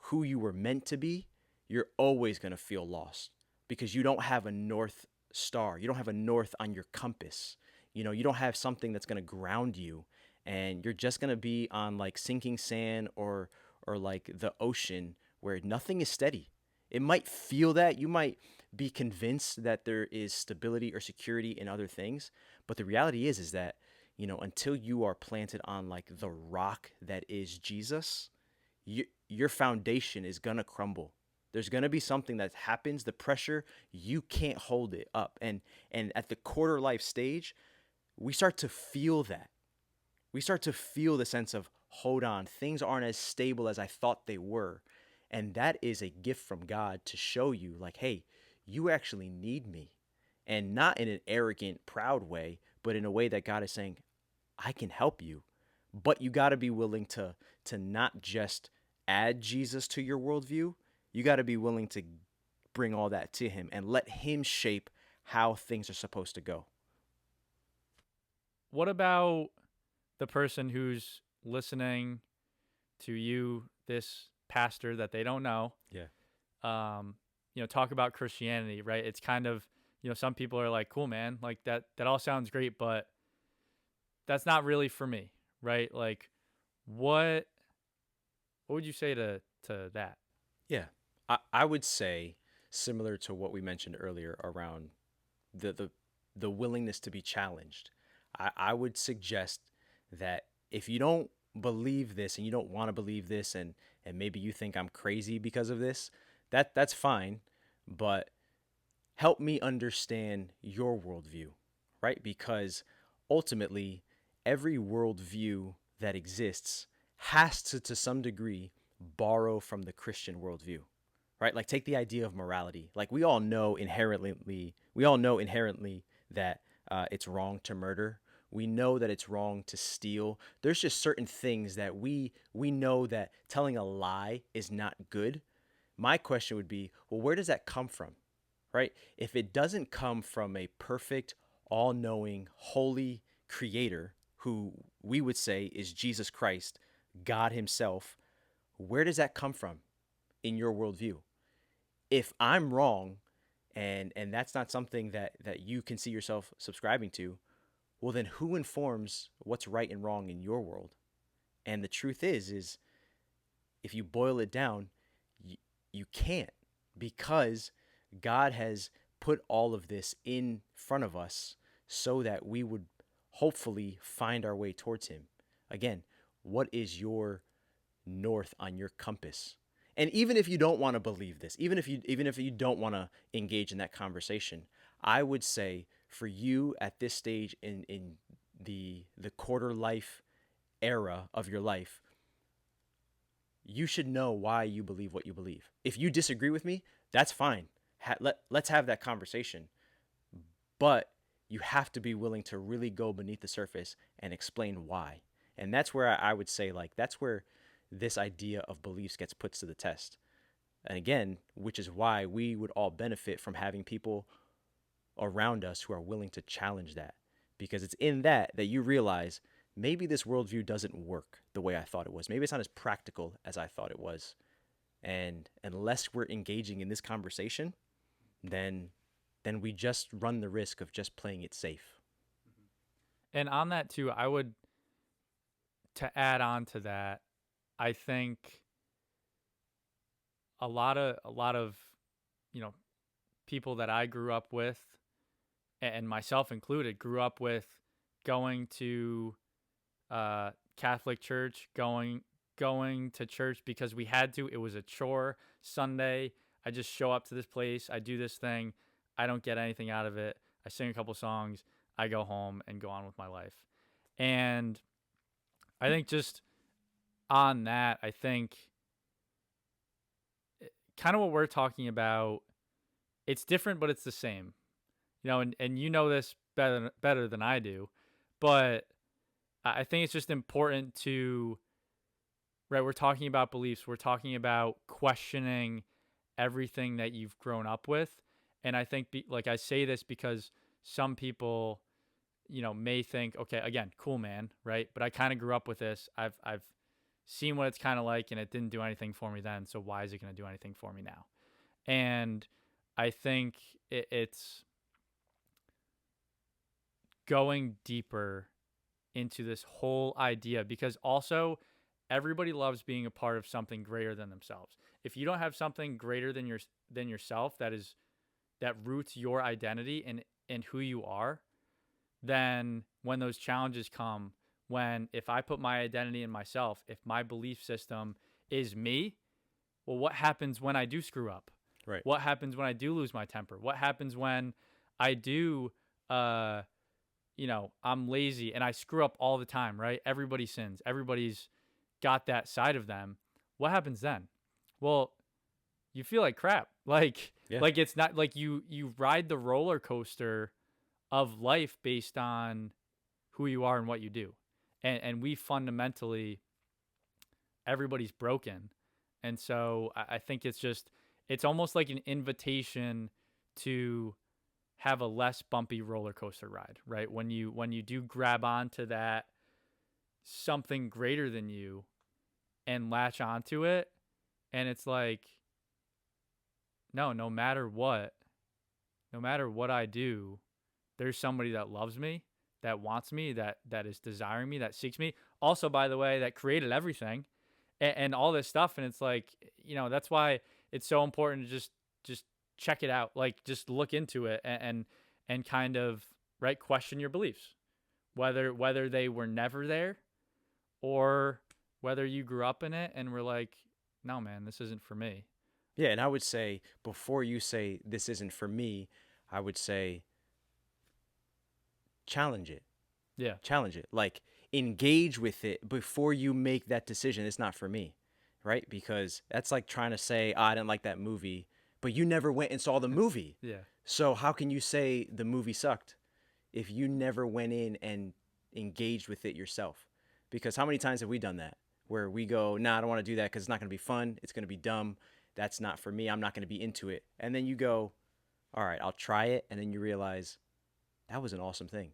S2: who you were meant to be, you're always going to feel lost, because you don't have a north star. You don't have a north on your compass. You don't have something that's going to ground you, and you're just going to be on like sinking sand or like the ocean where nothing is steady. It might feel that, you might be convinced that there is stability or security in other things, but the reality is that until you are planted on like the rock that is Jesus, your foundation is gonna crumble. There's gonna be something that happens. The pressure, you can't hold it up, and at the quarter life stage, we start to feel that. We start to feel the sense of, hold on, things aren't as stable as I thought they were. And that is a gift from God to show you, like, hey, you actually need me. And not in an arrogant, proud way, but in a way that God is saying, I can help you. But you got to be willing to not just add Jesus to your worldview. You got to be willing to bring all that to him and let him shape how things are supposed to go.
S1: What about the person who's listening to you, this pastor that they don't know,
S2: Yeah.
S1: Talk about Christianity, right? It's kind of, some people are like, cool, man, like that all sounds great, but that's not really for me, right? Like, what would you say to that?
S2: Yeah. I would say, similar to what we mentioned earlier around the willingness to be challenged, I would suggest that if you don't believe this and you don't want to believe this, and maybe you think I'm crazy because of this, that's fine, but help me understand your worldview, right? Because ultimately, every worldview that exists has to some degree, borrow from the Christian worldview, right? Like, take the idea of morality. Like, we all know inherently that it's wrong to murder. We know that it's wrong to steal. There's just certain things that we know that telling a lie is not good. My question would be, well, where does that come from? Right? If it doesn't come from a perfect, all knowing, holy creator who we would say is Jesus Christ, God himself, where does that come from in your worldview? If I'm wrong, and that's not something that you can see yourself subscribing to, well, then who informs what's right and wrong in your world? And the truth is if you boil it down, you can't, because God has put all of this in front of us so that we would hopefully find our way towards him. Again, what is your north on your compass? And even if you don't want to believe this, even if you don't want to engage in that conversation, I would say for you at this stage in the quarter life era of your life, you should know why you believe what you believe. If you disagree with me, that's fine. Let's have that conversation. But you have to be willing to really go beneath the surface and explain why. And that's where I would say, like, that's where this idea of beliefs gets put to the test. And again, which is why we would all benefit from having people around us who are willing to challenge that. Because it's in that you realize, maybe this worldview doesn't work the way I thought it was. Maybe it's not as practical as I thought it was. And unless we're engaging in this conversation, then we just run the risk of just playing it safe.
S1: And on that too, I would, to add on to that, I think a lot of people that I grew up with, and myself included, grew up with going to Catholic church, going to church because we had to. It was a chore. Sunday, I just show up to this place. I do this thing. I don't get anything out of it. I sing a couple songs. I go home and go on with my life. And I think just on that, I think kind of what we're talking about, it's different, but it's the same. And you know this better than I do, but I think it's just important to, right, we're talking about beliefs, we're talking about questioning everything that you've grown up with. And I think like I say this because some people, may think, okay, again, cool, man, right? But I kind of grew up with this. I've seen what it's kind of like, and it didn't do anything for me then, so why is it going to do anything for me now? And I think it's going deeper into this whole idea, because also everybody loves being a part of something greater than themselves. If you don't have something greater than yourself that roots your identity and who you are, then when those challenges come, if I put my identity in myself, if my belief system is me, well, what happens when I do screw up?
S2: Right.
S1: What happens when I do lose my temper? What happens when I do, I'm lazy and I screw up all the time, right? Everybody sins. Everybody's got that side of them. What happens then? Well, you feel like crap. Like it's not like you ride the roller coaster of life based on who you are and what you do. And we fundamentally, everybody's broken. And so I think it's almost like an invitation to have a less bumpy roller coaster ride, right? When you do grab onto that something greater than you and latch onto it, and it's like, no matter what I do, there's somebody that loves me, that wants me, that is desiring me, that seeks me. Also, by the way, that created everything and all this stuff. And it's like, that's why it's so important to just check it out. Like, just look into it and kind of, right, question your beliefs, whether they were never there or whether you grew up in it and were like, no, man, this isn't for me.
S2: Yeah, and I would say, before you say this isn't for me, I would say challenge it.
S1: Yeah.
S2: Challenge it. Like, engage with it before you make that decision. It's not for me, right? Because that's like trying to say, I didn't like that movie, but you never went and saw the movie.
S1: Yeah.
S2: So how can you say the movie sucked if you never went in and engaged with it yourself? Because how many times have we done that, where we go, nah, I don't want to do that because it's not going to be fun. It's going to be dumb. That's not for me. I'm not going to be into it. And then you go, all right, I'll try it. And then you realize that was an awesome thing.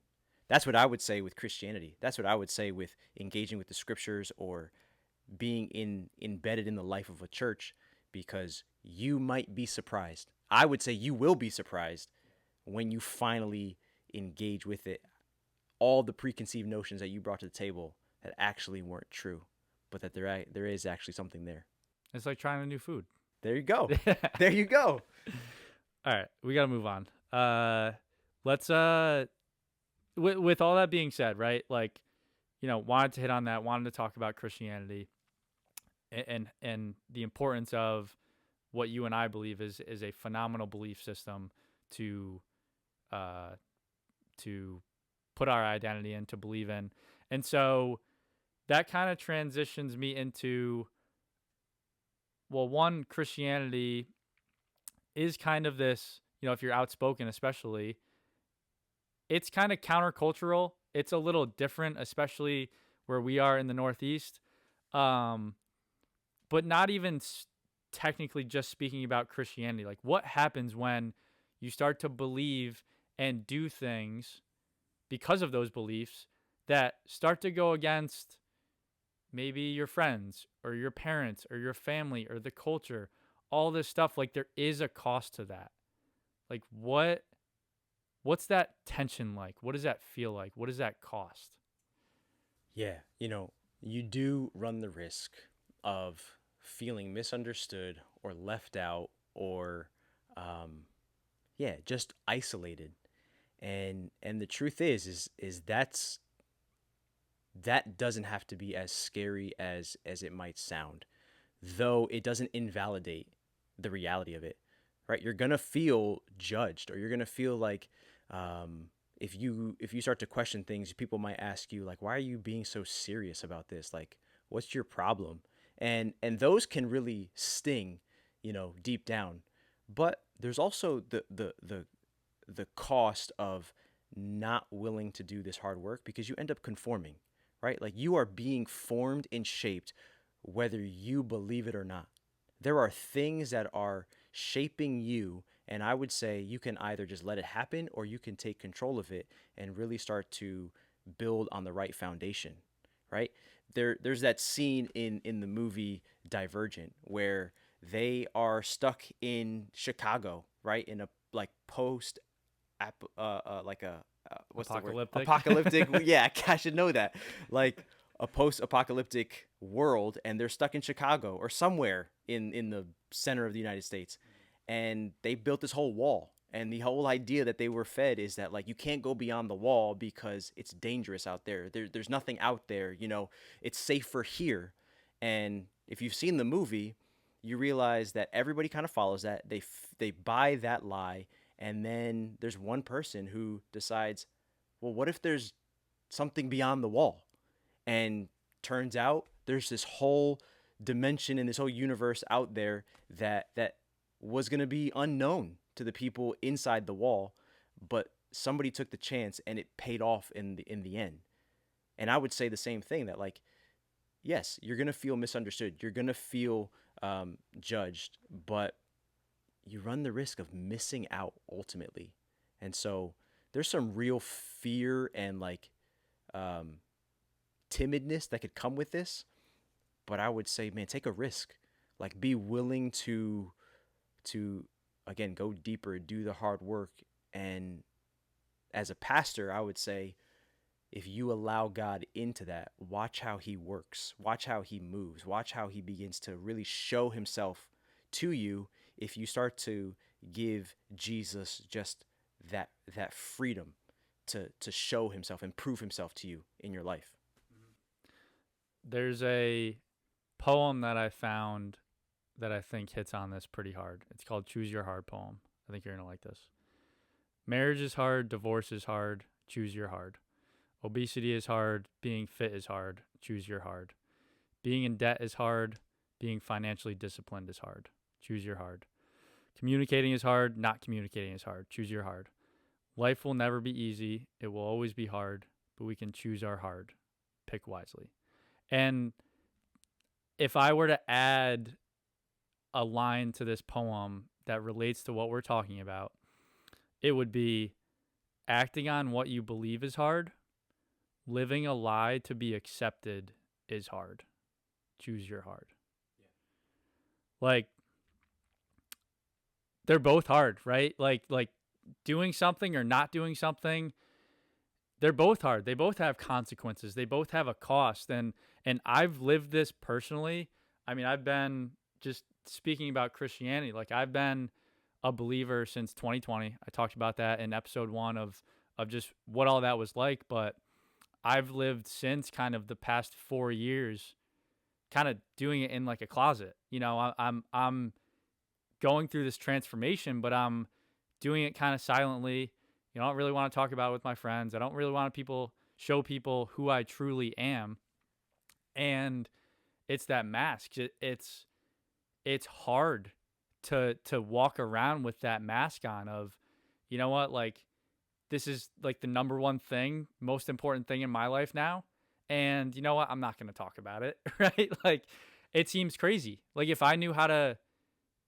S2: That's what I would say with Christianity. That's what I would say with engaging with the scriptures or being embedded in the life of a church, because you might be surprised. I would say you will be surprised when you finally engage with it. All the preconceived notions that you brought to the table that actually weren't true, but that there is actually something there.
S1: It's like trying a new food.
S2: There you go. There you go.
S1: All right, we got to move on. Let's with all that being said, right? Like, wanted to hit on that, wanted to talk about Christianity and the importance of what you and I believe is a phenomenal belief system to put our identity in, to believe in. And so that kind of transitions me into, well, one, Christianity is kind of this, if you're outspoken especially, it's kind of countercultural. It's a little different, especially where we are in the Northeast. But not even technically just speaking about Christianity. Like, what happens when you start to believe and do things because of those beliefs that start to go against maybe your friends or your parents or your family or the culture, all this stuff? Like, there is a cost to that. Like, what's that tension like? What does that feel like? What does that cost?
S2: Yeah, you do run the risk of feeling misunderstood or left out or yeah, just isolated. And the truth is that doesn't have to be as scary as it might sound, though it doesn't invalidate the reality of it, right? You're gonna feel judged, or you're gonna feel like, um, if you start to question things, people might ask you like, why are you being so serious about this? Like, what's your problem? And those can really sting, deep down. But there's also the cost of not willing to do this hard work, because you end up conforming, right? Like, you are being formed and shaped whether you believe it or not. There are things that are shaping you, and I would say you can either just let it happen, or you can take control of it and really start to build on the right foundation, right? There's that scene in the movie Divergent where they are stuck in Chicago, right? In a like post like a what's the word?
S1: Apocalyptic.
S2: Apocalyptic. Yeah, I should know that. Like a post-apocalyptic world, and they're stuck in Chicago or somewhere in the center of the United States, and they built this whole wall. And the whole idea that they were fed is that, like, you can't go beyond the wall because it's dangerous out there. There's nothing out there. It's safer here. And if you've seen the movie, you realize that everybody kind of follows that. They buy that lie, and then there's one person who decides, well, what if there's something beyond the wall? And turns out there's this whole dimension and this whole universe out there that was going to be unknown to the people inside the wall, but somebody took the chance and it paid off in the end. And I would say the same thing, that, like, yes, you're going to feel misunderstood, you're going to feel judged, but you run the risk of missing out ultimately. And so there's some real fear and, like, um, timidness that could come with this. But I would say, man, take a risk. Like, be willing to again go deeper, do the hard work. And as a pastor, I would say, if you allow God into that, watch how he works, watch how he moves, watch how he begins to really show himself to you if you start to give Jesus just that freedom to show himself and prove himself to you in your life.
S1: There's a poem that I found that I think hits on this pretty hard. It's called Choose Your Hard poem. I think you're going to like this. Marriage is hard, divorce is hard, choose your hard. Obesity is hard, being fit is hard, choose your hard. Being in debt is hard, being financially disciplined is hard, choose your hard. Communicating is hard, not communicating is hard, choose your hard. Life will never be easy, it will always be hard, but we can choose our hard. Pick wisely. And if I were to add a line to this poem that relates to what we're talking about, it would be acting on what you believe is hard. Living a lie to be accepted is hard. Choose your hard. Yeah. Like, they're both hard, right? Like doing something or not doing something, they're both hard. They both have consequences. They both have a cost. And I've lived this personally. I mean, I've been, just speaking about Christianity, like, I've been a believer since 2020. I talked about that in episode 1 of just what all that was like, but I've lived since kind of the past 4 years kind of doing it in like a closet. I'm going through this transformation, but I'm doing it kind of silently. I don't really want to talk about it with my friends. I don't really want show people who I truly am. And it's that mask. It's hard to walk around with that mask on of, you know what, like, this is like the number one thing, most important thing in my life now. And you know what? I'm not going to talk about it, right? Like, it seems crazy. Like, if I knew how to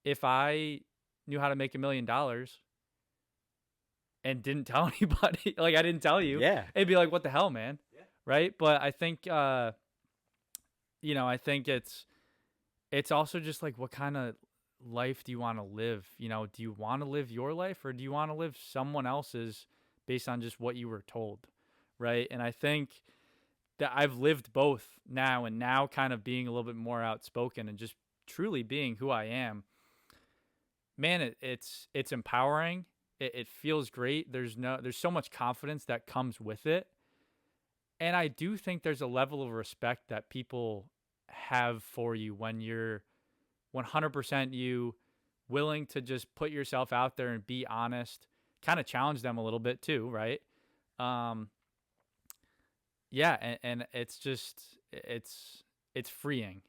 S1: make $1 million and didn't tell anybody, like, I didn't tell you,
S2: Yeah.
S1: it'd be like, what the hell, man?
S2: Yeah.
S1: Right? But I think, I think it's also just like, what kind of life do you want to live? Do you want to live your life, or do you want to live someone else's based on just what you were told? Right. And I think that I've lived both now, and now kind of being a little bit more outspoken and just truly being who I am, man, it's empowering. It feels great. There's so much confidence that comes with it. And I do think there's a level of respect that people have for you when you're 100% you, willing to just put yourself out there and be honest, kind of challenge them a little bit too, right? Um, yeah, and it's freeing.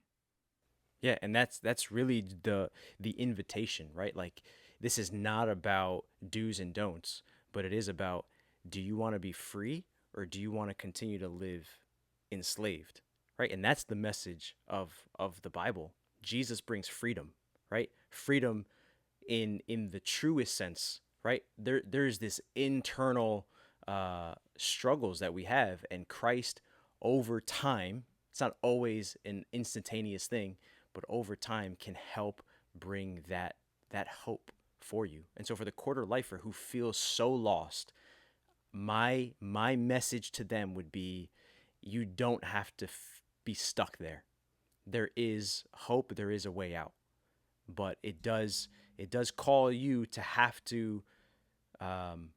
S2: Yeah, and that's really the invitation, right? Like this is not about do's and don'ts, but it is about, do you want to be free or do you want to continue to live enslaved? Right? And that's the message of the Bible. Jesus brings freedom, right? Freedom in the truest sense, right? There's this internal struggles that we have, and Christ over time, it's not always an instantaneous thing, but over time can help bring that hope for you. And so for the quarter lifer who feels so lost, my message to them would be, you don't have to be stuck there. There is hope, there is a way out, but it does call you to have to, um,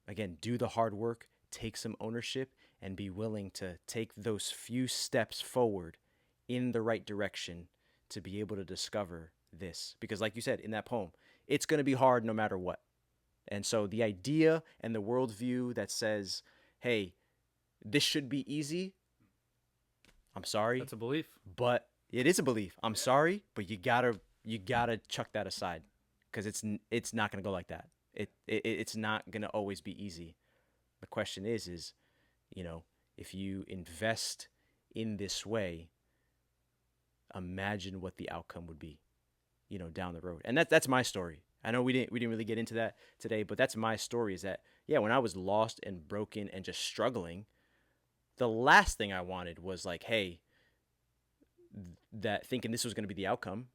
S2: again, do the hard work, take some ownership, and be willing to take those few steps forward in the right direction to be able to discover this. Because, like you said in that poem, it's going to be hard no matter what. And so, the idea and the worldview that says, hey, this should be easy, I'm sorry,
S1: That's a belief.
S2: but it is a belief. I'm sorry, but you gotta chuck that aside, because it's not gonna go like that. It's not gonna always be easy. The question is, you know, if you invest in this way, imagine what the outcome would be, down the road. And that's my story. I know we didn't really get into that today, but that's my story. Is that, yeah, when I was lost and broken and just struggling, the last thing I wanted was like, hey, that thinking this was going to be the outcome,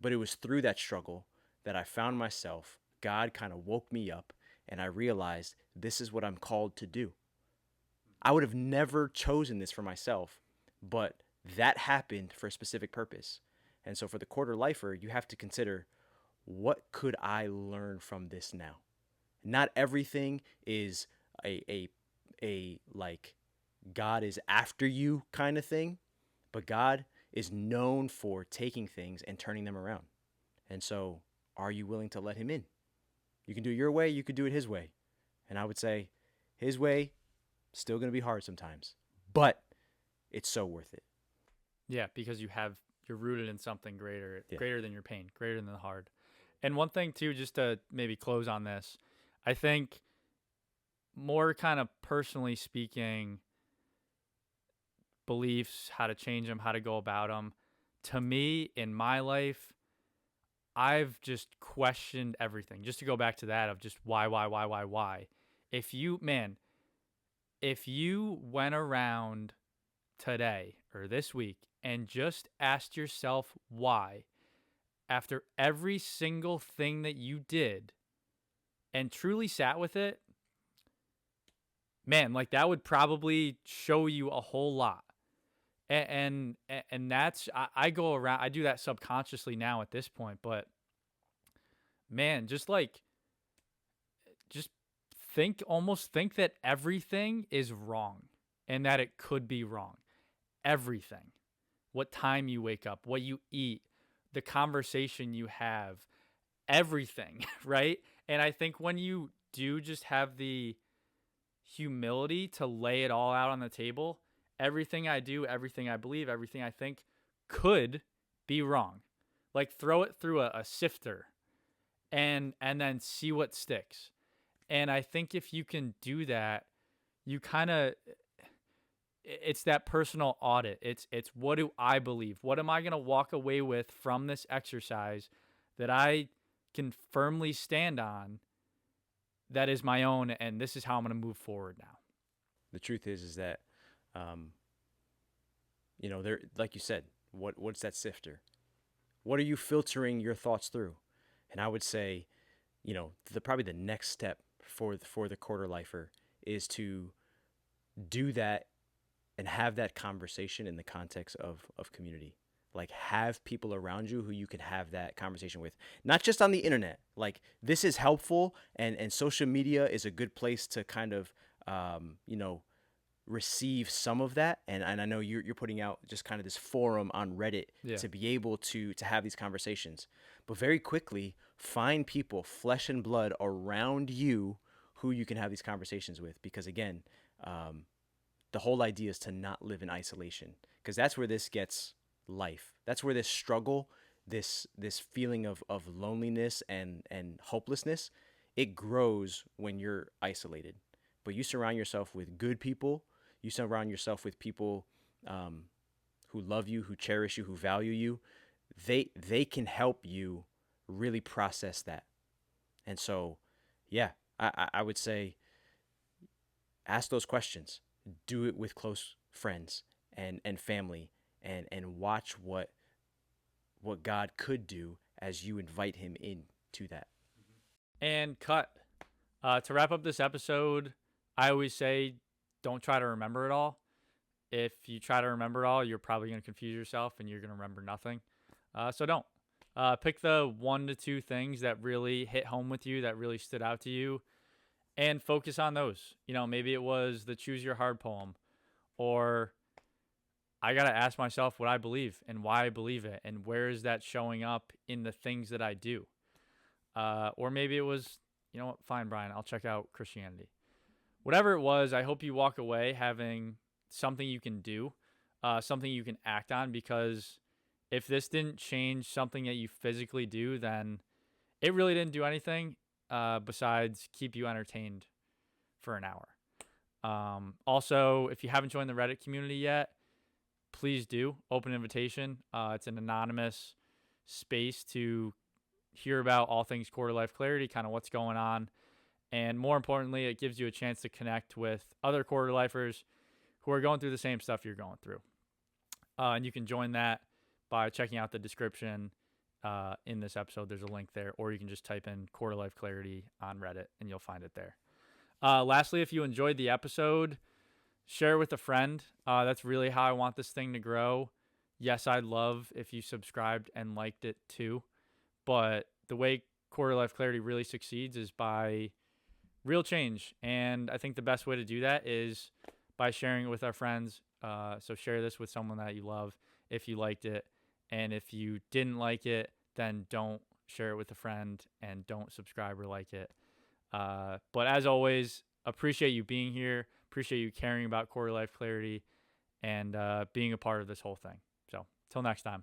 S2: but it was through that struggle that I found myself. God kind of woke me up, and I realized this is what I'm called to do. I would have never chosen this for myself, but that happened for a specific purpose. And so for the quarter lifer, you have to consider, what could I learn from this now? Not everything is a like God is after you kind of thing, but God is known for taking things and turning them around. And so, are you willing to let him in? You can do it your way, you could do it his way. And I would say his way still going to be hard sometimes, but it's so worth it.
S1: Yeah, because you're rooted in something greater,
S2: Yeah.
S1: greater than your pain, greater than the hard. And one thing too, just to maybe close on this, I think more kind of personally speaking, beliefs, how to change them, how to go about them. To me, in my life, I've just questioned everything. Just to go back to that of just why. If you, man, if you went around today or this week and just asked yourself why after every single thing that you did and truly sat with it, man, like that would probably show you a whole lot. And that's I go around, I do that subconsciously now at this point, but man, just almost think that everything is wrong and that it could be wrong. Everything. What time you wake up, what you eat, the conversation you have, everything, right? And I think when you do just have the humility to lay it all out on the table, everything I do, everything I believe, everything I think could be wrong. Like throw it through a sifter and then see what sticks. And I think if you can do that, you kind of, it's that personal audit. It's what do I believe? What am I going to walk away with from this exercise that I can firmly stand on, that is my own, and this is how I'm going to move forward now.
S2: The truth is that, um, there, like you said, what's that sifter? What are you filtering your thoughts through? And I would say, probably the next step for the quarter lifer is to do that and have that conversation in the context of community. Like, have people around you who you can have that conversation with, not just on the internet. Like, this is helpful, and social media is a good place to kind of, you know, receive some of that. And I know you're putting out just kind of this forum on Reddit
S1: Yeah.
S2: to be able to have these conversations. But very quickly, find people, flesh and blood around you who you can have these conversations with. Because again, the whole idea is to not live in isolation, because that's where this gets life. That's where this struggle, this feeling of loneliness and hopelessness, it grows when you're isolated. But you surround yourself with good people. You surround yourself with people who love you, who cherish you, who value you. They can help you really process that. And so, yeah, I would say ask those questions. Do it with close friends and family, and watch what God could do as you invite him into that.
S1: And cut. To wrap up this episode, I always say don't try to remember it all. If you try to remember it all, you're probably going to confuse yourself and you're going to remember nothing. So don't. Pick the 1 to 2 things that really hit home with you, that really stood out to you, and focus on those. You know, maybe it was the Choose Your Hard poem, or I got to ask myself what I believe and why I believe it, and where is that showing up in the things that I do. Or maybe it was, you know what, fine, Brian, I'll check out Christianity. Whatever it was, I hope you walk away having something you can do, something you can act on, because if this didn't change something that you physically do, then it really didn't do anything besides keep you entertained for an hour. Also, if you haven't joined the Reddit community yet, please do. Open invitation. It's an anonymous space to hear about all things quarter life clarity, kind of what's going on. And more importantly, it gives you a chance to connect with other quarter lifers who are going through the same stuff you're going through. And you can join that by checking out the description in this episode. There's a link there, or you can just type in quarter life clarity on Reddit and you'll find it there. Lastly, if you enjoyed the episode, share with a friend. That's really how I want this thing to grow. Yes, I'd love if you subscribed and liked it too. But the way quarter life clarity really succeeds is by real change. And I think the best way to do that is by sharing it with our friends. So share this with someone that you love if you liked it. And if you didn't like it, then don't share it with a friend and don't subscribe or like it. But as always, appreciate you being here. Appreciate you caring about quarter life clarity and being a part of this whole thing. So till next time.